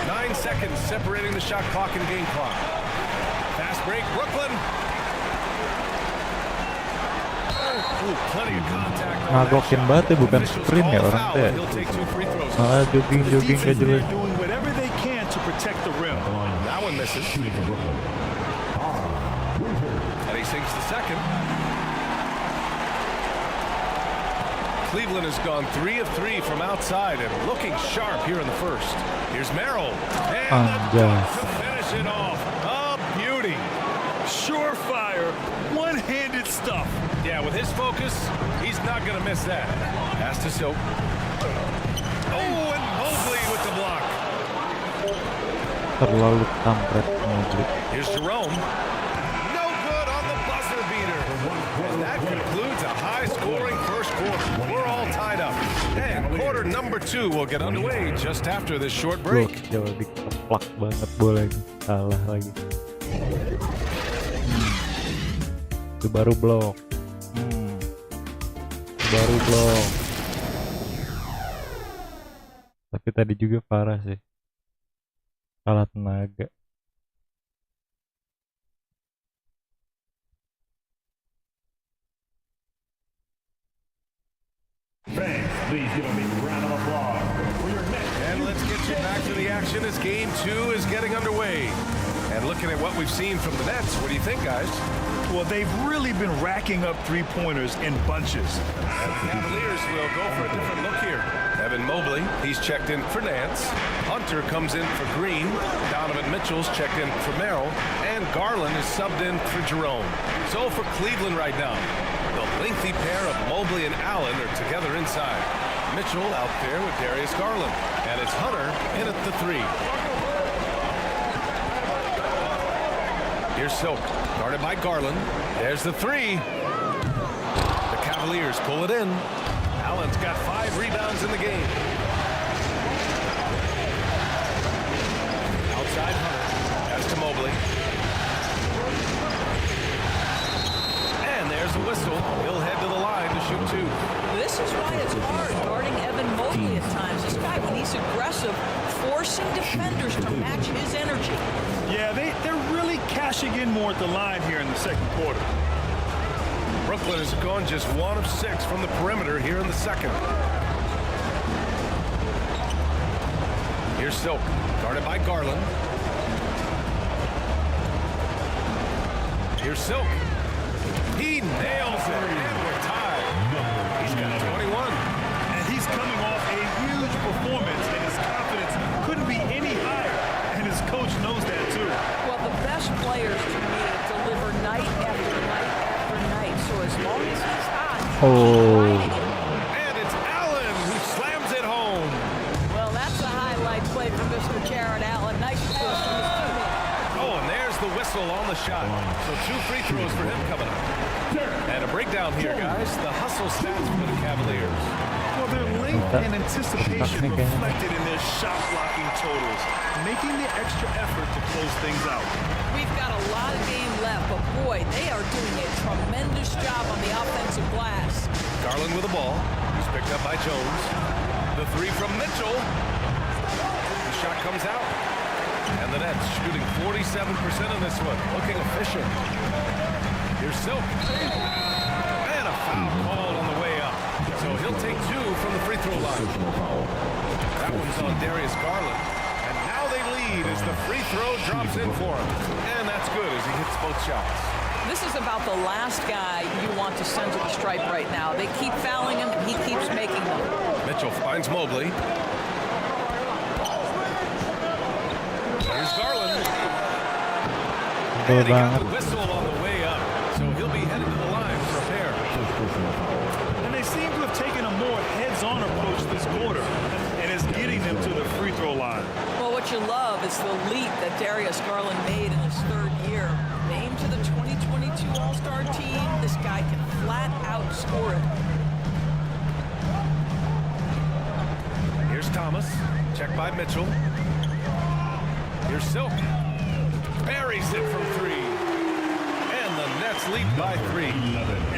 9 seconds separating the shot clock and game clock. Fast break, Brooklyn. Ooh, plenty of contact. Ngagokin banget ya, bukan sprint ya orang teh. Malah jogging gak jelas. Doing whatever they can to protect the rim. That one misses. And he sinks the second. Cleveland has gone 3 of 3 from outside and looking sharp here in the first. Here's Merrill. And the dunk to finish it off. A beauty. Surefire, one-handed stuff. Yeah, with his focus, he's not going to miss that. Pass to Silk. Oh, and Mobley with the block. Terlalu kampret Mobley. Here's Jerome. No good on the buzzer beater. And that concludes a high-scoring first quarter. We're all tied up. And quarter number 2 will get underway just after this short break. Jauh dikeplak banget bolanya. Salah lagi. Itu baru blok. Baru blok. Tapi tadi juga parah sih. Kalah tenaga. Thanks. Please give them a round of applause for your next. And let's get you back to the action as game 2 is getting underway. And looking at what we've seen from the Nets, what do you think, guys? Well, they've really been racking up three-pointers in bunches. And the Cavaliers will go for a different look here. Evan Mobley, he's checked in for Nance. Hunter comes in for Green. Donovan Mitchell's checked in for Merrill. And Garland is subbed in for Jerome. So for Cleveland right now, the lengthy pair of Mobley and Allen are together inside. Mitchell out there with Darius Garland. And it's Hunter in at the 3. Here's Silk, guarded by Garland. There's the 3. The Cavaliers pull it in. Allen's got 5 rebounds in the game. Outside Hunter. Pass to Mobley. And there's the whistle. He'll head to the line to shoot 2. This is why it's hard guarding Evan Mobley at times. This guy, when he's aggressive, forcing defenders to match his energy. Yeah, they're really cashing in more at the line here in the second quarter. Brooklyn has gone just 1 of 6 from the perimeter here in the second. Here's Silk, guarded by Garland. Here's Silk. He nails it, and we're tied. He's got 21. And he's coming off a huge performance, and his confidence couldn't be any higher. And his coach knows that, too. Well, the best players, to me, deliver night after night after night. So as long as he's hot, And it's Allen who slams it home. well, that's a highlight play from Mr. Jared Allen. Nice pass from his teammate. Oh, and there's the whistle on the shot. So 2 free throws for him coming up. And a breakdown here, guys. The hustle stats for the Cavaliers. Well, their length and anticipation reflected in their shot blocking totals, making the extra effort to close things out. We've got a lot of game left, but boy, they are doing a tremendous job on the offensive glass. Garland with the ball. He's picked up by Jones. The 3 from Mitchell. The shot comes out. And the Nets shooting 47% of this one. Looking efficient. Here's Silk. And a foul called on the way up. So he'll take 2 from the free throw line. That one's on Darius Garland. And now they lead as the free throw drops in for him. And that's good as he hits both shots. This is about the last guy you want to send to the stripe right now. They keep fouling him, and he keeps making them. Mitchell finds Mobley. Here's Garland. And he got the whistle on the way up. So he'll be headed to the line for a pair. And they seem to have taken a more heads-on approach this quarter, and it's getting them to the free throw line. Well, what you love is the leap that Darius Garland made in his 3rd year. Named to the 2022 All-Star team, this guy can flat out score it. Here's Thomas. Checked by Mitchell. Here's Silk. Buries it from 3. And the Nets lead by 3.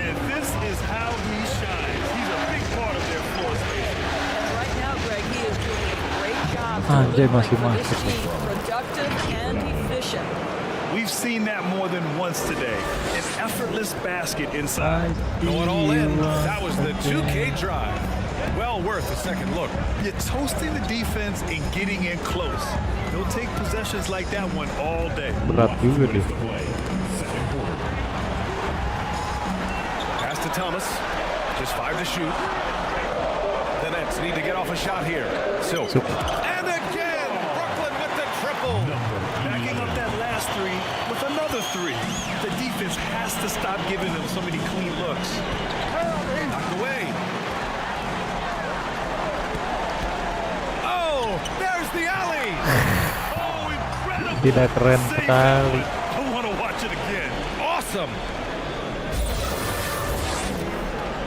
And this is how he shines. He's a big part of their floor space. And right now, Greg, he is doing a great job Dia delivering masih for this masuk. team. Productive and efficient. We've seen that more than once today. An effortless basket inside. Going all in. That was the 2K drive. Well worth a second look. You're toasting the defense and getting in close. They'll take possessions like that one all day. Berat juga deh. Pass to Thomas. Just 5 to shoot. The Nets need to get off a shot here. Silk. And again, Brooklyn with the triple. Backing up that last 3 with another 3. The defense has to stop giving them so many clean looks. Knocked away. Oh, there's the alley. Oh, incredible. Tidak keren sekali. I want to watch it again. Awesome.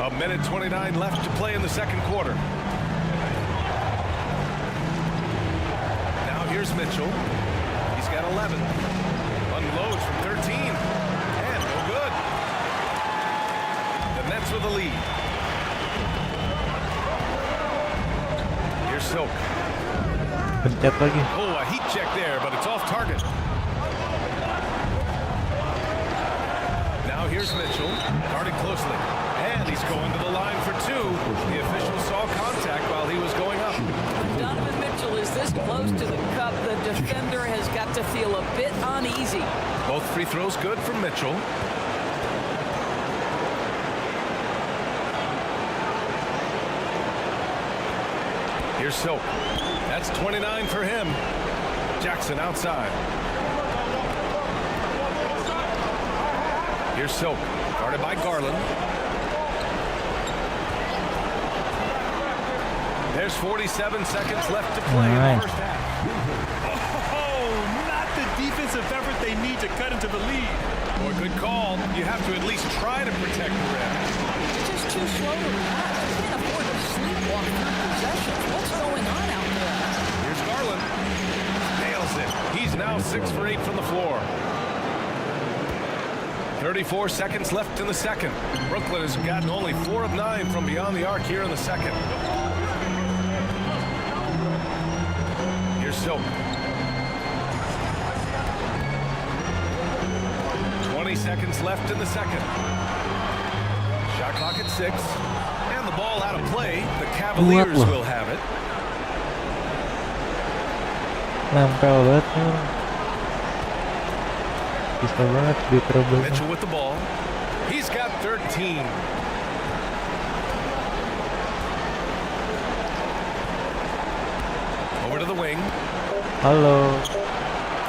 A minute 29 left to play in the second quarter. Now here's Mitchell. He's got 11. Unloads from 13. And no good. The Nets with the lead. Here's Silk. Pencet lagi. Oh, a heat check there, but it's off target. Now here's Mitchell, guarded closely. And he's going to the line for 2. The official saw contact while he was going up. When Donovan Mitchell is this close to the cup, the defender has got to feel a bit uneasy. Both free throws good from Mitchell. Here's Silk. That's 29 for him. Jackson outside. Here's Silk, guarded by Garland. There's 47 seconds left to play in the first half. Oh, not the defensive effort they need to cut into the lead. Boy, good call. You have to at least try to protect the rim. It's just too slow to react. You can't afford to sleepwalk through possessions. What's going on out there? Here's Garland. Nails it. He's now 6 for 8 from the floor. 34 seconds left in the second. Brooklyn has gotten only 4 of 9 from beyond the arc here in the second. Here's Silk. 20 seconds left in the second. Shot clock at 6. And the ball out of play. The Cavaliers will have it. Nempel banget nih. Bisa banget di trouble. Mitchell with the ball. He's got 13. Over to the wing. Halo.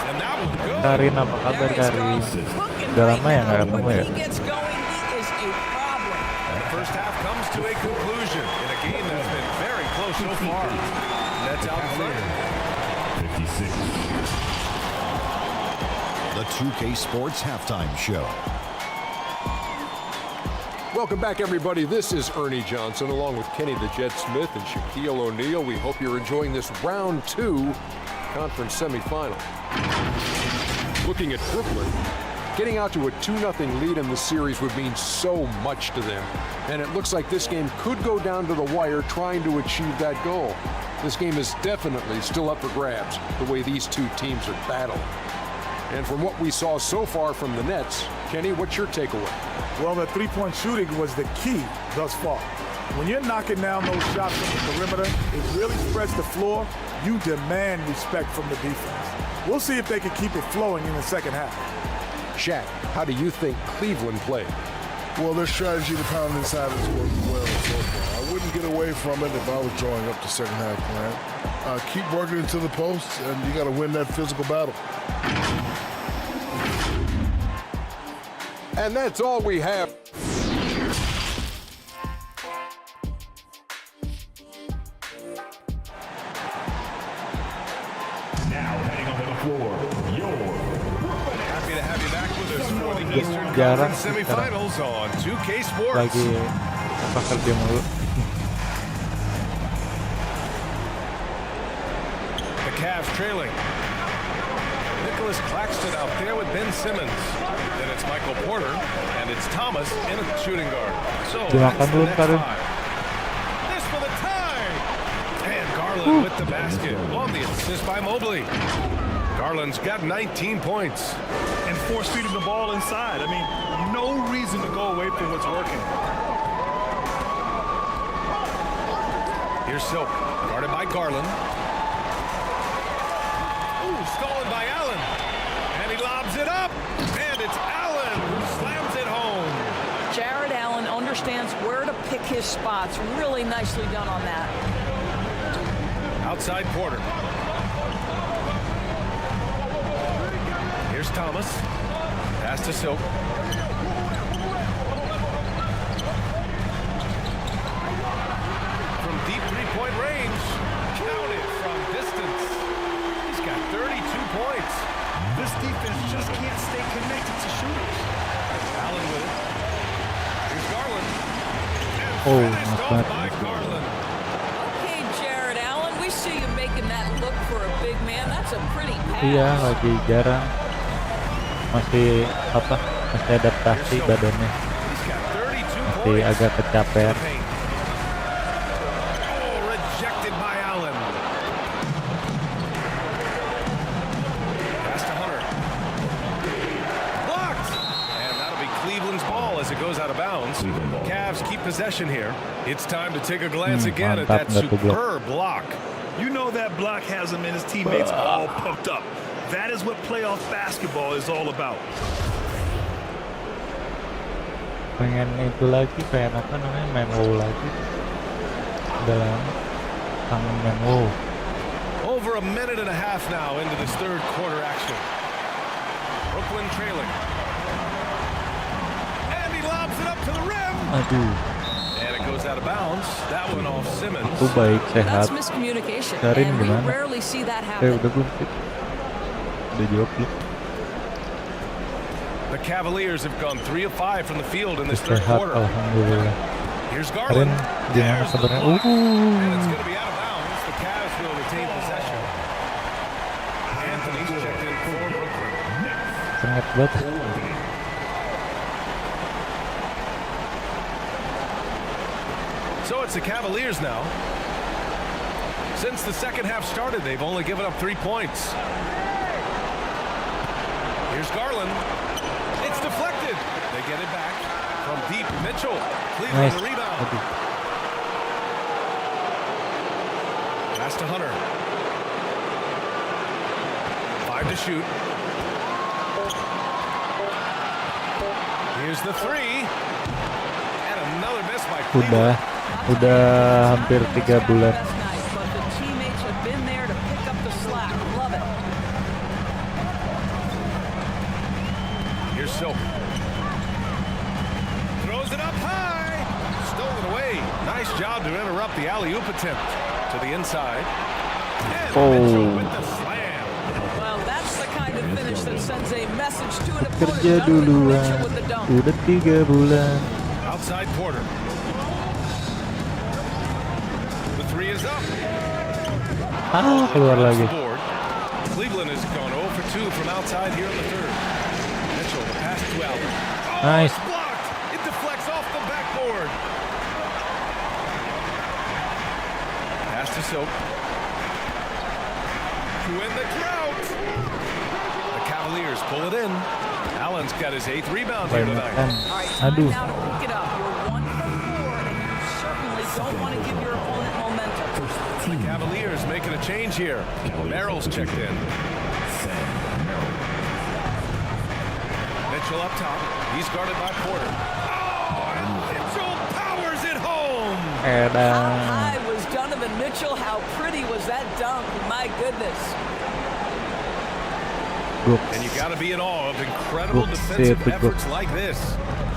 And that will go. Karin, apa kabar Karin? Udah lama ya nggak ketemu ya? The first half comes to a conclusion in a game that's been very close so far. Nets out front. 56. The 2K Sports Halftime Show. Welcome back, everybody. This is Ernie Johnson, along with Kenny the Jet Smith and Shaquille O'Neal. We hope you're enjoying this round 2 conference semifinal. Looking at Brooklyn, getting out to a 2-0 lead in the series would mean so much to them. And it looks like this game could go down to the wire trying to achieve that goal. This game is definitely still up for grabs, the way these two teams are battling. And from what we saw so far from the Nets, Kenny, what's your takeaway? Well, the three-point shooting was the key thus far. When you're knocking down those shots from the perimeter, it really spreads the floor. You demand respect from the defense. We'll see if they can keep it flowing in the second half. Shaq, how do you think Cleveland played? Well, their strategy to pound inside has worked well so far. I wouldn't get away from it if I was drawing up the second half plan. Keep working into the post, and you got to win that physical battle. And that's all we have. Now heading onto the floor, Happy to have you back with us for the Eastern Jarang Conference semifinals on 2K Sports. Lagi apa kerja mulu. The Cavs trailing. Nicholas Claxton out there with Ben Simmons. Then it's Michael Porter, and it's Thomas in a shooting guard. So that's the next five. This for the tie! And Garland with the basket on the assist by Mobley. Garland's got 19 points. And force feeding the ball inside. I mean, no reason to go away from what's working. Here's Silk, guarded by Garland. Ooh, stolen by Allen. And he lobs it up. And it's Allen who slams it home. Jared Allen understands where to pick his spots. Really nicely done on that. Outside Porter. Here's Thomas. Pass to Silk. From deep three-point range. Counted from distance. He's got 32 points. This defense just can't stay connected to shooters. Allen with it. Here's Garland. And Oh, finished nice off pass. by Garland. Okay, Jared Allen, we see you making that look for a big man. That's a pretty pass. Iya, lagi jarang. Masih apa? Masih adaptasi badannya. He's got 32 Masih points. agak kecaper. Oh, rejected by Allen. Pass to Hunter. Blocked. And that'll be Cleveland's ball as it goes out of bounds. Cavs keep possession here. It's time to take a glance again at that mantap, nggak tuh blok. superb block. You know that block has him and his teammates all pumped up. That is what playoff basketball is all about. Pengen itu lagi, pengen apa namanya, main WoW lagi. Udah lama. Tangan, wow. Over a minute and a half now into this third quarter action. Brooklyn trailing. And he lobs it up to the rim. Aduh. And it goes out of bounds. That one off Simmons. Itu baik, sehat. That's miscommunication. Karin And we gimana? rarely see that happen. Udah belum sih? Udah jawab belum? The Cavaliers have gone 3 of 5 from the field in this third Sehat, quarter. alhamdulillah. Here's Karin, Garland. gimana kabarnya? And it's going to be out of bounds. The Cavs will retain possession. Anthony's checked in for Brooklyn. Sangat banget. So it's the Cavaliers now. Since the second half started, they've only given up 3 points. Here's Garland. It's deflected. They get it back from deep. Mitchell. Cleveland Nice. the rebound. Aduh. Pass to Hunter. 5 to shoot. Here's the 3. And another miss by Cleveland. Udah hampir 3 bulan. But the teammates have been there to pick up the slack. Love it. Here's Silk. Throws it up high. Stolen away. Nice job to interrupt the alley-oop attempt to the inside. And Mitchell with the slam. Well, that's the kind of finish that sends a message to an opponent. Kerja Donovan duluan. Mitchell with the dunk. Udah 3 bulan. Outside Porter. The 3 is up. Keluar lagi. Board. Cleveland has gone 0 for 2 from outside here in the third. Mitchell, the pass to Allen. Nice. It's blocked. It deflects off the backboard. Pass to Soap. To end the drought. The Cavaliers pull it in. Allen's got his 8th rebound here tonight. All right, time Aduh. now to pick it up. You're 1 for 4, and you certainly don't want to give your opponent momentum. The Cavaliers making a change here. Merrill's checked in. Mitchell up top. He's guarded by Porter. Oh, and Mitchell powers it home. How high was Donovan Mitchell? How pretty was that dunk? My goodness. And you got to be in awe of incredible defensive efforts like this.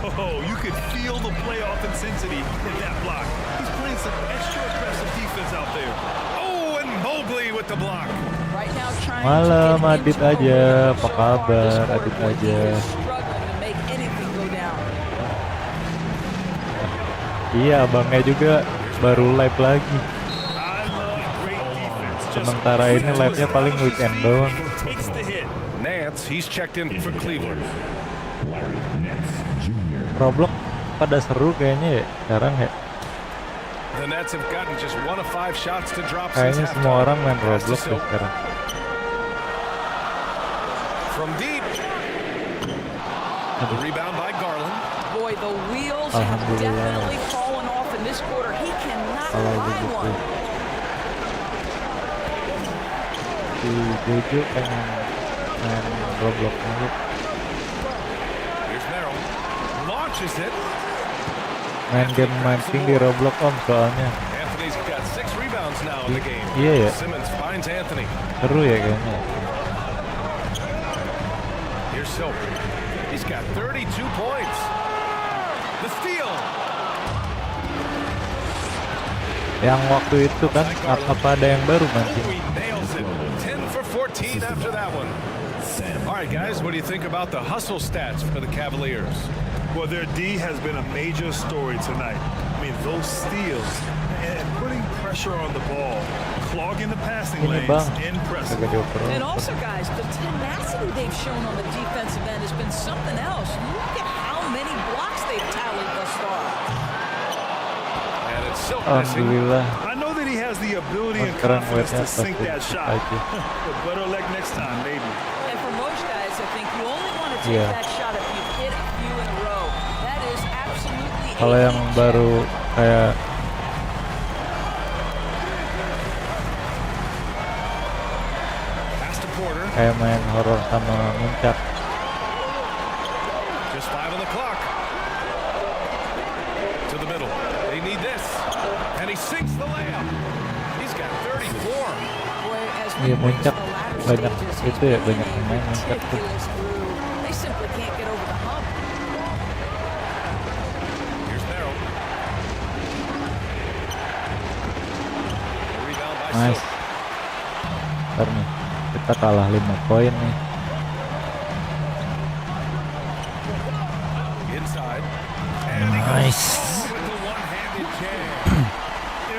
Oh, you could feel the playoff intensity in that block. He's playing some extra aggressive defense out there. Oh, and Mobley with the block. Right now trying Malam to Adit get into aja, a apa kabar Adit aja. struggling to make anything go down. Iya, abangnya juga baru live lagi. Sementara ini live-nya paling weekend doang. Nance, he's checked in for Cleveland. Roblox pada seru kayaknya ya sekarang ya. The Nets have gotten just 1 of 5 shots to drop since Kayaknya semua halftime. orang main Pass to Roblox ya Silk. sekarang. From deep. The rebound by Garland. Boy, the wheels have Alhamdulillah. definitely fallen off in this quarter. He cannot Kalau find begitu. one. Si Jojo pengen main Roblox dulu. Here's Merrill. Launches it. Main game mancing di Roblox om soalnya. Anthony's got 6 rebounds now in the game. Iya ya. Simmons finds Anthony. Seru ya kayaknya. Here's Silk. He's got 32 points. The steal. Yang waktu itu kan apa ada yang baru mancing? He nails it. 10 for 14 after that one. All right, guys, what do you think about the hustle stats for the Cavaliers? Well, their D has been a major story tonight. I mean, those steals and putting pressure on the ball, clogging the passing Ini lanes, bang, impressive. agak dioper. And also, guys, the tenacity they've shown on the defensive end has been something else. Look at how many blocks they've tallied thus far. And it's Silk missing. Alhamdulillah. I know that he has the ability and Sekarang confidence to wetnya sink pasti that shot. aja. But better luck next time, maybe. And for most guys, I think you only want to take Iya. that shot if you've hit a few in a row. That is absolutely Kalau a yang check. baru kayak Pass to Porter. kayak main horor sama muncak. Just 5 on the clock. To the middle. They need this. And he sinks the layup. He's got Iya muncak banyak itu ya, banyak pemain muncak tuh. They simply can't get over the hump. Here's Merrill. Rebound by Nice. Silk. Ntar nih kita kalah 5 poin nih. Inside. Nice. With the one-handed jam.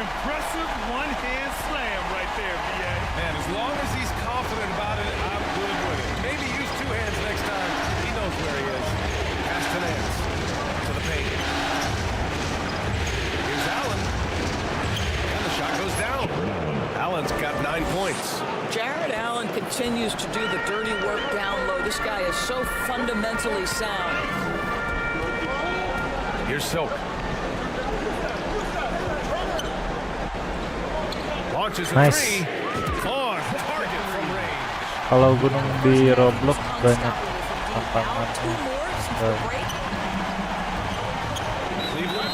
Impressive one-hand slam right there, BA. Man, as long as he's confident about it, I'm good with it. Maybe use 2 hands next time. He knows where he is. Pass to Nance. To the paint. Here's Allen. And the shot goes down. Allen's got 9 points. Jared Allen continues to do the dirty work down low. This guy is so fundamentally sound. Here's Silk. Launches a Nice. 3. On target from range. Kalau gunung di Roblox banyak tantangannya.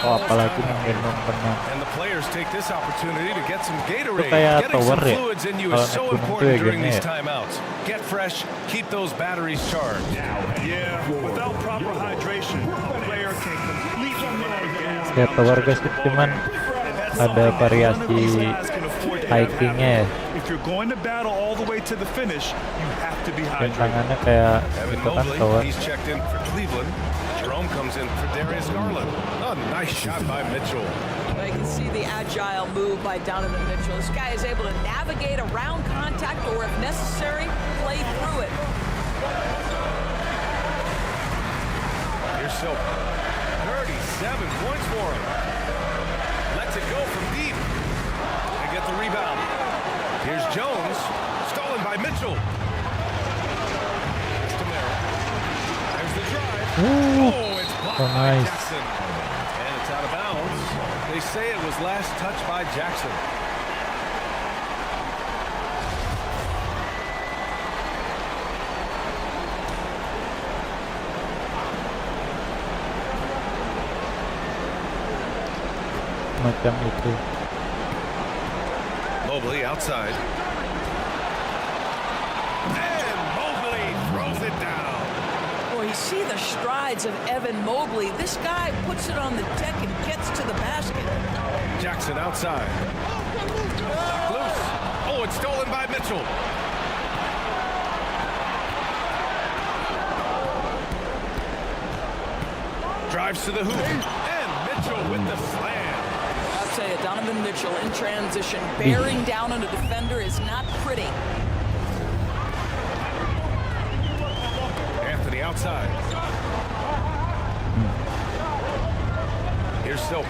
Oh apalagi menggendong benang. And the players take this opportunity to get some Itu Gatorade. kayak Getting some tower ya. fluids in you Kalau is naik so gunung tuh ya important during gamenya these ya. timeouts. Get fresh, keep those batteries charged. Yeah, without proper hydration, a player can completely run out of gas. Kayak tower guys, cuman ada variasi hikingnya ya. If you're going to battle all the way to the finish, you have to be hydrated. Rintangannya kayak Evan itu kan Mobley, tower. he's checked in for Cleveland. Jerome comes in for Darius Garland. A nice shot by Mitchell. I can see the agile move by Donovan Mitchell. This guy is able to navigate around contact or, if necessary, play through it. Here's Silk. 37 points for him. Lets it go from deep. They get the rebound. Here's Jones. Stolen by Mitchell. It's to Merrill. There's the drive. Oh, it's blocked so by nice. Jackson. And it's out of bounds. They say it was last touched by Jackson. Macam itu. Mobley outside. And Mobley throws it down. Boy, you see the strides of Evan Mobley. This guy puts it on the deck and gets to the basket. Jackson outside. Loose. Oh, it's stolen by Mitchell. Drives to the hoop. And Mitchell with the slam. I'll tell you, Donovan Mitchell in transition, bearing down on a defender is not pretty. Anthony outside. Here's Silk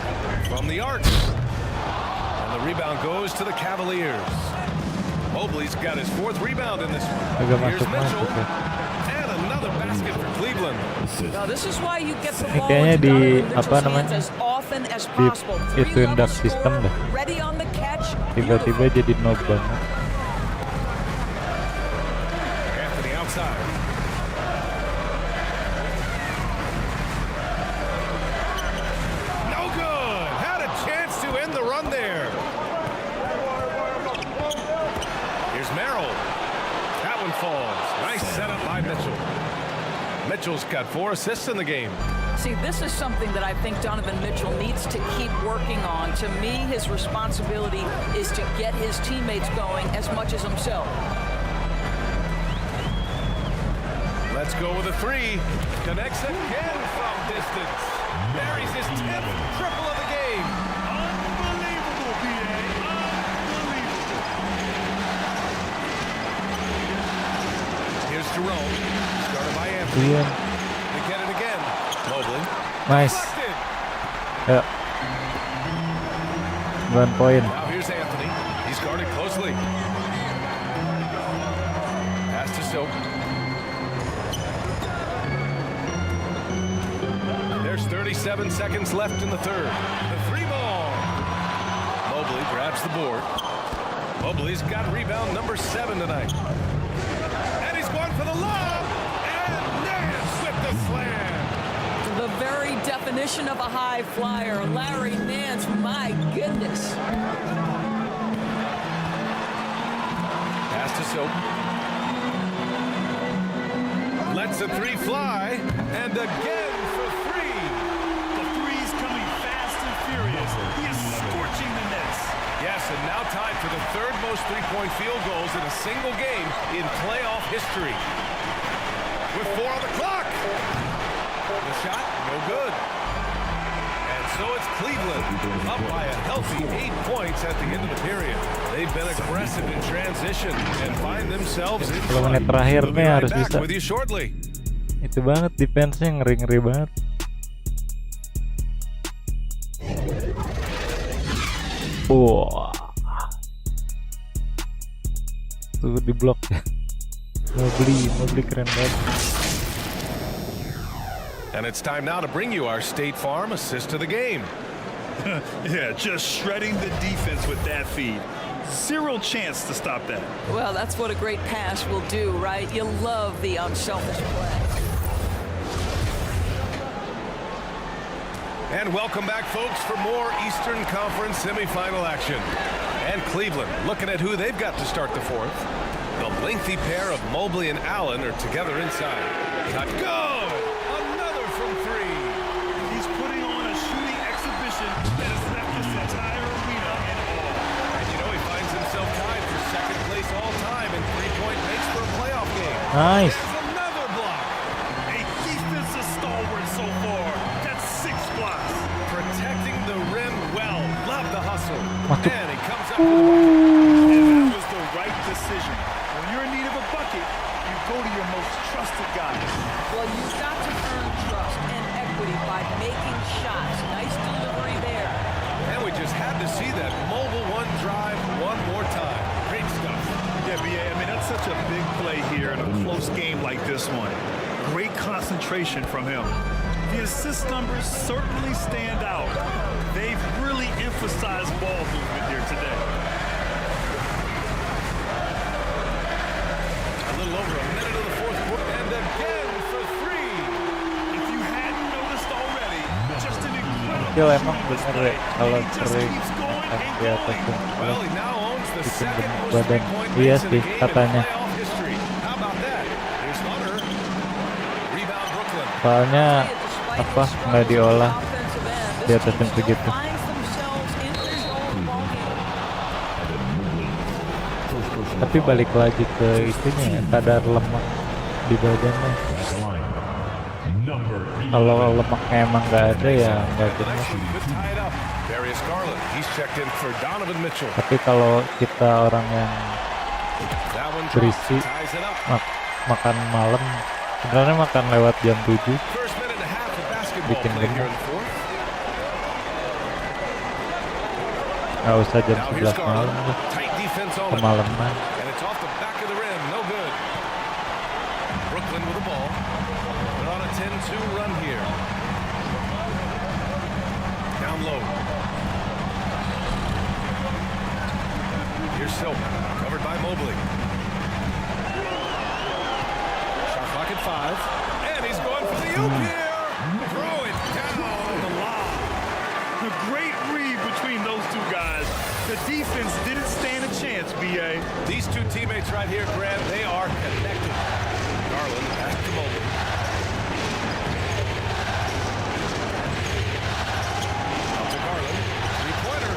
from the arc. And the rebound goes to the Cavaliers. Mobley's got his 4th rebound in this one. Here's Mitchell. And another basket for Cleveland. Now this is why you get the Ini ball kayaknya into di Donovan apa Mitchell's namanya, hands as often as di possible. ituin Three-level dark system scorer, dah. ready on the catch. Tiba-tiba jadi noob banget. Anthony outside. No good. Had a chance to end the run there. Here's Merrill. That one falls. Nice setup by Mitchell. Mitchell's got 4 assists in the game. See, this is something that I think Donovan Mitchell needs to keep working on. To me, his responsibility is to get his teammates going as much as himself. Let's go with a 3. Connects again from distance. Buries his 10th triple of the game. Unbelievable, BA. Unbelievable. Here's Jerome. Started by Anthony. Iya. They get it again. Mobley. Nice. Deflected. Ya. 9 poin. Now here's Anthony. He's guarded closely. Pass to Silk. There's 37 seconds left in the 3rd. The 3-ball. Mobley grabs the board. Mobley's got rebound number 7 tonight. And he's going for the lob. And Nance with the slam. The very definition of a high flyer, Larry Nance, my goodness. Pass to to Silk. Lets the three fly, and again for three. The three's coming fast and furious. He is scorching the nets. Yes, and now tied for the third most three-point field goals in a single game in playoff history. With 4 on the clock. The shot, no good. And so it's Cleveland up by a healthy 8 points at the end of the period. They've been aggressive in transition and find themselves in 10 menit terakhir We'll be nih right harus back bisa. with you shortly. Itu banget defense-nya, ngeri-ngeri banget. Wah. Tuh di blok ya. Mau beli keren banget. And it's time now to bring you our State Farm assist to the game. Yeah, just shredding the defense with that feed. Zero chance to stop that. Well, that's what a great pass will do, right? You love the unselfish play. And welcome back, folks, for more Eastern Conference semifinal action. And Cleveland looking at who they've got to start the fourth. The lengthy pair of Mobley and Allen are together inside. Got go! Another from three. He's putting on a shooting exhibition that has left this entire arena in awe. And you know he finds himself tied for second place all time in three-point makes for a playoff game. Nice. There's another block. A defensive stalwart so far. That's 6 blocks. Protecting the rim well. Love the hustle. Masuk. And he comes up with the bucket. And that was the right decision. When you're in need of a bucket, you go to your most trusted guys. Well, you've got to earn trust and equity by making shots. Nice delivery there. And we just had to see that mobile one drive one more time. Great stuff. Yeah, BA, I mean, that's such a big play here in a close game like this one. Great concentration from him. The assist numbers certainly stand out. They've really emphasized ball movement here today. A little over a minute of the fourth quarter, and again for three. If you hadn't noticed already, just an incredible Skill emang bener ya kalau He just sering keeps going makan and di atas going. jempol Well, he now owns the bikin second gemuk most badan. three-point Iya makes in sih a game katanya. in playoff history. How about that? Here's Hunter. Rebound Brooklyn. Soalnya apa nggak diolah di atas jam segitu. Tapi balik lagi ke itunya ya, kadar lemak di badannya. Kalau lemaknya emang nggak ada ya nggak jelas. Tapi kalau kita orang yang berisi makan malam, sebenarnya makan lewat jam 7 bikin gemuk. Nggak usah jam 11 malam lah, kemalaman. Brooklyn with the ball. They're on a 10-2 run here. Down low. Here's Silk, covered by Mobley. Shot clock at 5, and he's going for the oop here. Throw it down on the lob. A great read between those two guys. The defense didn't stand a chance, BA. These two teammates right here, Grant, they are connected. Garland back to Mobley. Out to Garland. Three-pointer.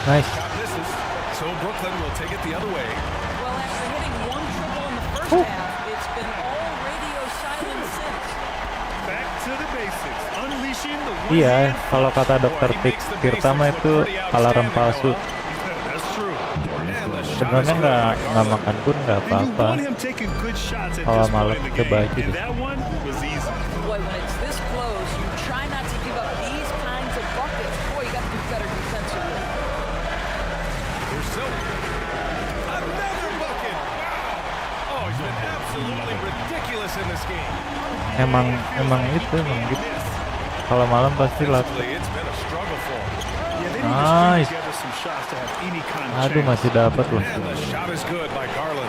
Nice. Shot misses. So Brooklyn will take it the other way. Well, after hitting one triple in the first half, it's been all radio silent since. Back to the basics. Unleashing the Iya, kalau kata dokter Tirtama itu alarm palsu. That's true. Sebenarnya nggak makan pun nggak apa-apa. Kalau malam coba aja deh. Boy, when it's this close, you try not to give up these kinds of buckets. Boy, you got to do better defensively. Here's Silk. Another bucket. Wow. Oh, he's been absolutely ridiculous in this game. Emang gitu. Kalau malam pasti laku. It's been a struggle for him. Nice. Aduh, masih dapat loh. And the shot is good by Garland.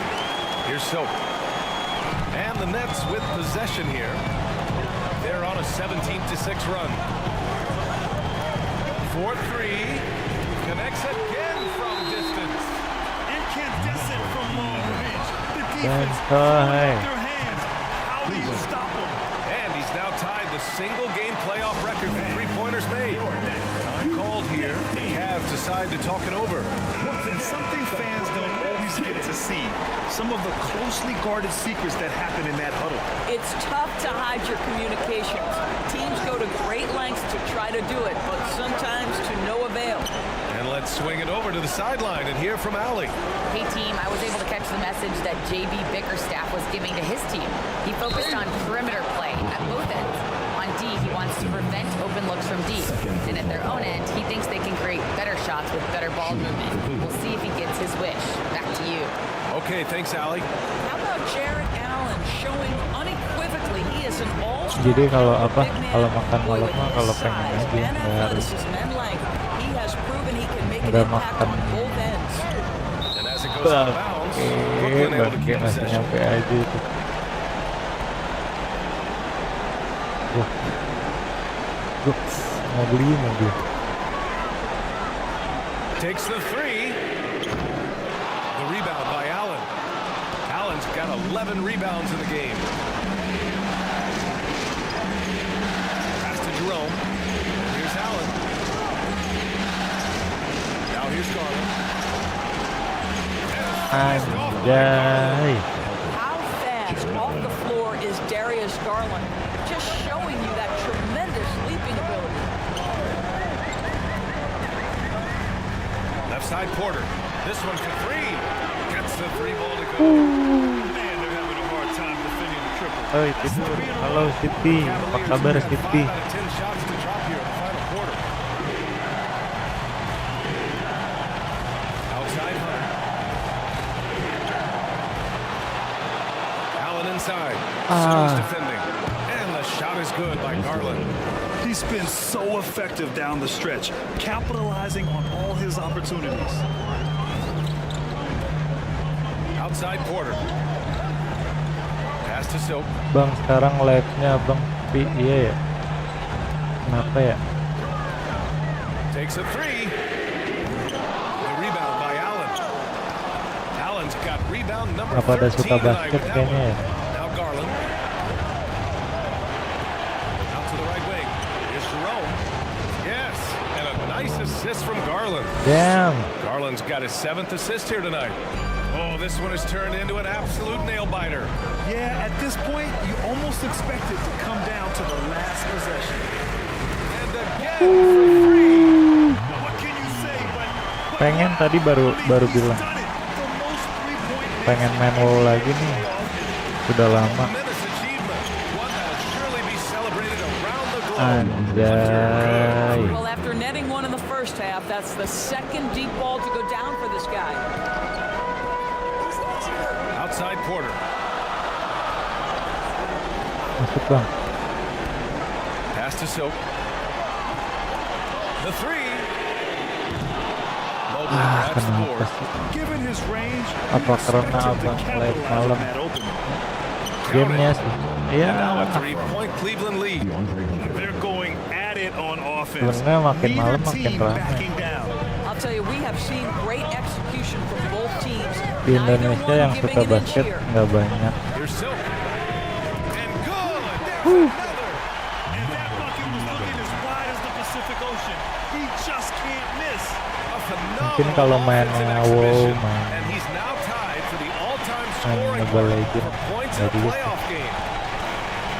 Here's Silk. And the Nets with possession here. They're on a 17-6 run. 4-3. Connects again from distance. Incandescent decent from long range. The Dan defense Cohen. their hands. How do you stop them? And he's now tied the single-game playoff record for three-pointers made. Time called here. The Cavs decide to talk it over. And something fans don't always get to see. Some of the closely guarded secrets that happen in that huddle. It's tough to hide your communications. Teams go to great lengths to try to do it, but sometimes to no avail. And let's swing it over to the sideline and hear from Allie. Hey team, I was able to catch the message that JB Bickerstaff was giving to his team. He focused on perimeter play at both ends. On D, he wants to prevent open looks from deep. And at their own end, he thinks they can create better shots with better ball movement. We'll see if he gets his wish. Back to you. Okay, thanks, Allie. How about Jared Allen showing unequivocally he is an all-star? Jadi kalau makan malam mah kalau pengen aja nggak harus nggak makan. Bangke masih nyampe aja itu. Mau beli mobil. Takes the three. The rebound by Allen. Allen's got 11 rebounds in the game. Pass to Jerome. Here's Allen. Now here's Garland. Anjay. How fast off the floor is Darius Garland? Just showing you that tremendous leaping ability. Left side Porter. This one for three. Gets the three ball to go. Man, they're having a hard time defending the triple. Oh itu dulu. Halo Siti, apa kabar Siti? 10 shots to drop here in the final quarter. Outside Hunter. Allen inside. Stone's defending. And the shot is good by Garland. He's been so effective down the stretch, capitalizing on all his opportunities. Outside Porter. Pass to Silk. Bang, sekarang live-nya Bang iya ya. Kenapa ya? Takes a three. The rebound by Allen. Allen's got rebound number 13 Apa ada suka basket kayaknya ya? Now Garland. Out to the right wing. Here's Jerome. Yes, and a nice assist from Garland. Damn. Garland's got his 7th assist here tonight. Oh, this one has turned into an absolute nail-biter. Yeah, at this point, you almost expect it to come down to the last possession. And again for three. What can you say, but Pengen tadi baru bilang. Pengen main WoW lagi nih. Sudah lama. Anjay. Well, after netting one in the first half, that's the second deep ball to go down for this guy. Outside Porter. Masuk Bang. Pass to Silk. The three. Kenapa sih? given his range, Apa karena abang live malam? Gamenya sih. Iya. Cleveland lead. they're going at it on offense. Sebenarnya makin malam makin ramai. I'll tell you, we have seen great execution from both teams. Di Indonesia yang suka basket nggak banyak. Here's Silk. And good. And that bucket was looking as wide as the Pacific Ocean. He just can't miss. Mungkin kalau mainnya WoW, main And he's now tied for the all-time scoring Mobile record Legends. for points in Jadi a gitu. playoff game.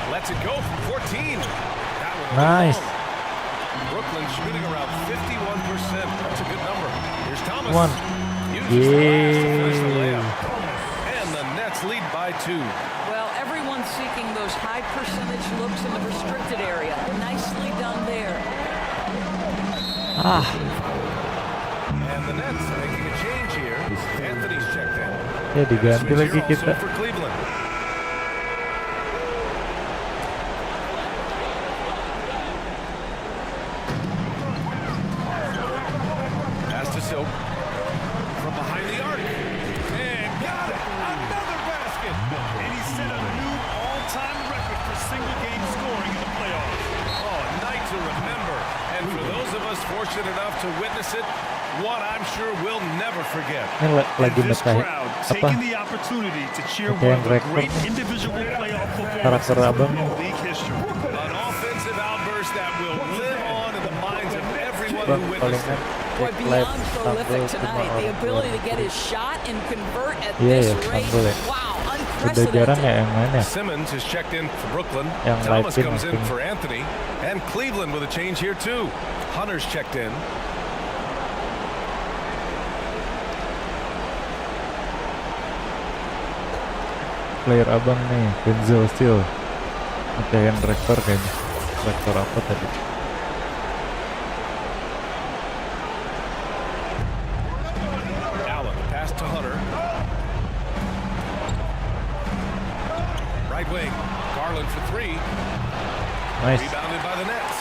Lets it go from 14. That one Nice. Brooklyn shooting around 51%. That's a good number. Here's Thomas. One. Uses the glass to finish the Yeah. layup. And the Nets lead by 2. Well, everyone's seeking those high percentage looks in the restricted area. Nicely done there. And the Nets making a change here. Anthony's checked in. Ya diganti Switch lagi here kita. also for Cleveland. Pass to Silk. From behind the arc. And got it. Another basket. And he set a new all-time record for single-game scoring in the playoffs. Oh, a night to remember. And for those of us fortunate enough to witness it, one I'm sure we'll never forget. Ini lagi This meta crowd apa? taking the opportunity to cheer Meta one yang of the rekor great individual playoff karakter performances abang. in league history. An offensive outburst that will live on in the minds of everyone Bang, who witnessed palingan it. Boy, live beyond tampil prolific cuma tonight, the orang ability to luar get negeri. his shot and convert at Iya this ya, rate. tampil ya. Wow, Udah jarang unprecedented. ya yang main ya. Simmons is checked in for Brooklyn. Yang Thomas live comes in pin for Anthony. And Cleveland with a change here too. Hunter's checked in. Player abang nih, Denzel Steele. Mecahin rekor kayaknya. Rekor apa tadi? Allen, pass to Hunter. Right wing, Garland for three. Nice. Rebounded by the Nets.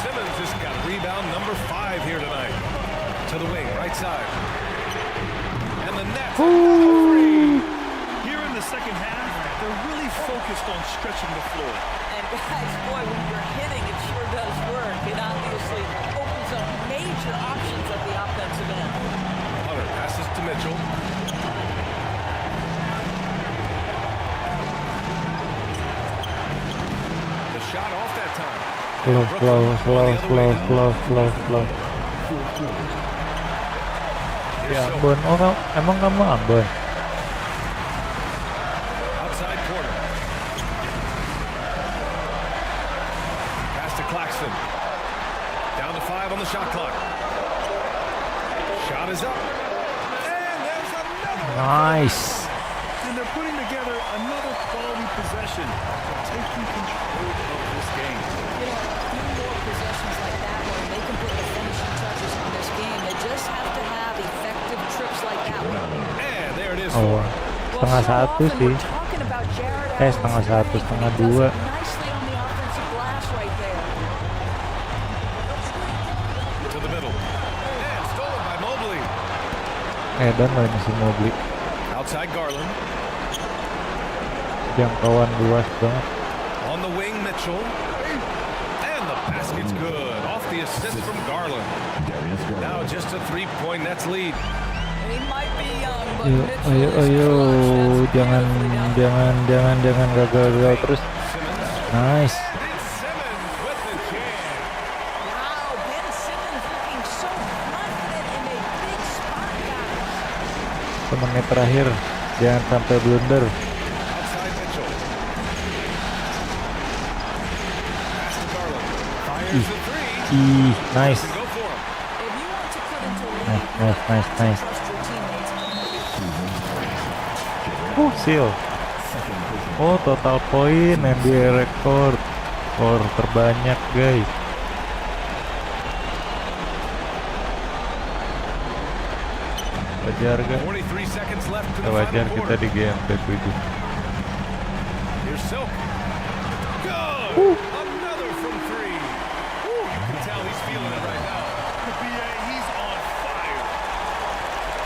Simmons just got rebound number 5 here tonight. To the wing, right side. And the Nets. Here in the second half, they're really focused on stretching the floor. And guys, boy, when you're hitting, it sure does work. It obviously opens up major options at the offensive end. Hunter passes to Mitchell. The shot off that time. Slow. Ya Ambon, emang kamu Ambon? Outside corner. Pass to Claxton. Down to 5 on the shot clock. Shot is up. And there's another. Nice. And they're putting together another quality possession, taking control of this game. You know, a few more possessions like that one, they can put the finishing touches on this game. They just have to have effective trips like that one. And there it is. Oh, setengah satu sih. Setengah satu, setengah dua. Nicely on the offensive glass right there. To the middle. And stolen by Mobley. Dan loh ini si Mobley. Outside Garland. Jangkauan luas banget. On the wing, Mitchell. And the basket's good. Off the assist from Garland. Now just a 3-point Nets lead. He might be young, but Ayo, jangan gagal terus. Nice. Wow, Ben Simmons looking so confident in a big spot, guys. Menit terakhir, jangan sampai blunder. Outside Mitchell. Pass to Garland. Fires the three. Nice. Go for him. If you want to cut into a lead, Nice. trust your teammates. Seal. Oh, total poin NBA record. Skor terbanyak, guys. Wajar gak? 43 seconds left to the Wajar final kita quarter. di game ke-7. Here's Silk. Good. Another from 3. You can tell he's feeling it right now. He's on fire.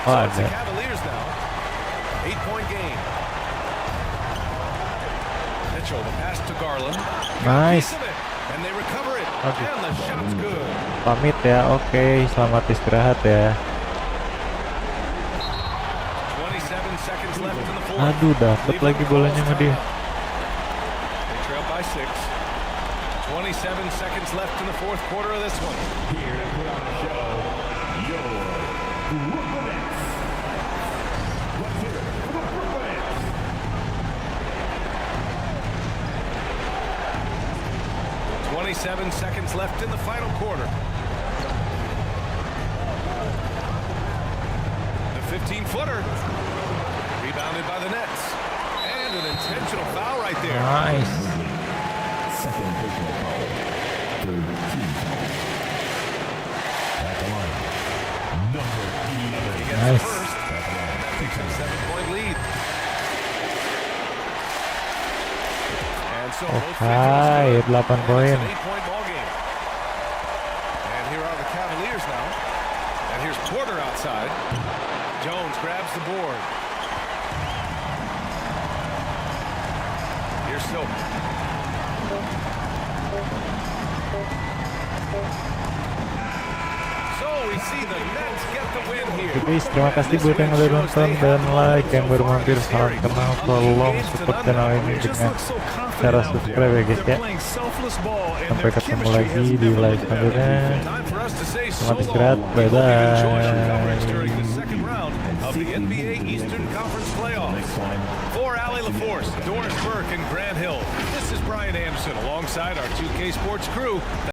Oh, It's the ada. Cavaliers now. 8-point game. Mitchell, the pass to Garland. Nice. Piece of it, and they recover it. Aduh. And the shot's good. Pamit ya, oke. Selamat istirahat ya. 27 seconds left in the fourth. Aduh, dapet lagi bolanya sama dia. They trail by 6. 27 seconds left in the fourth quarter of this one. Here to put on the show, your Brooklyn Nets. Let's hear it for the Brooklyn Nets. 27 seconds left in the final quarter. The 15-footer. Rebounded by the Nets. And an intentional foul right there. Nice. Second personal foul. Third team foul. At the line, number 11. He gets Nice. the first. That takes a 7-point lead. And so both free Hai, throws good. 8 poin. It's an 8-point ball game. And here are the Cavaliers now. And here's Porter outside. Jones grabs the board. Here's Silk. So we see the Nets get the win here. Guys, terima kasih buat yang udah nonton dan like, yang baru mampir salam kenal, tolong support channel ini dengan cara subscribe ya guys ya. Sampai ketemu lagi di live selanjutnya. Selamat istirahat, bye Of the NBA Eastern Conference Playoffs. For Allie LaForce, Doris Burke, and Grant Hill, this is Brian Anderson alongside our 2K Sports crew.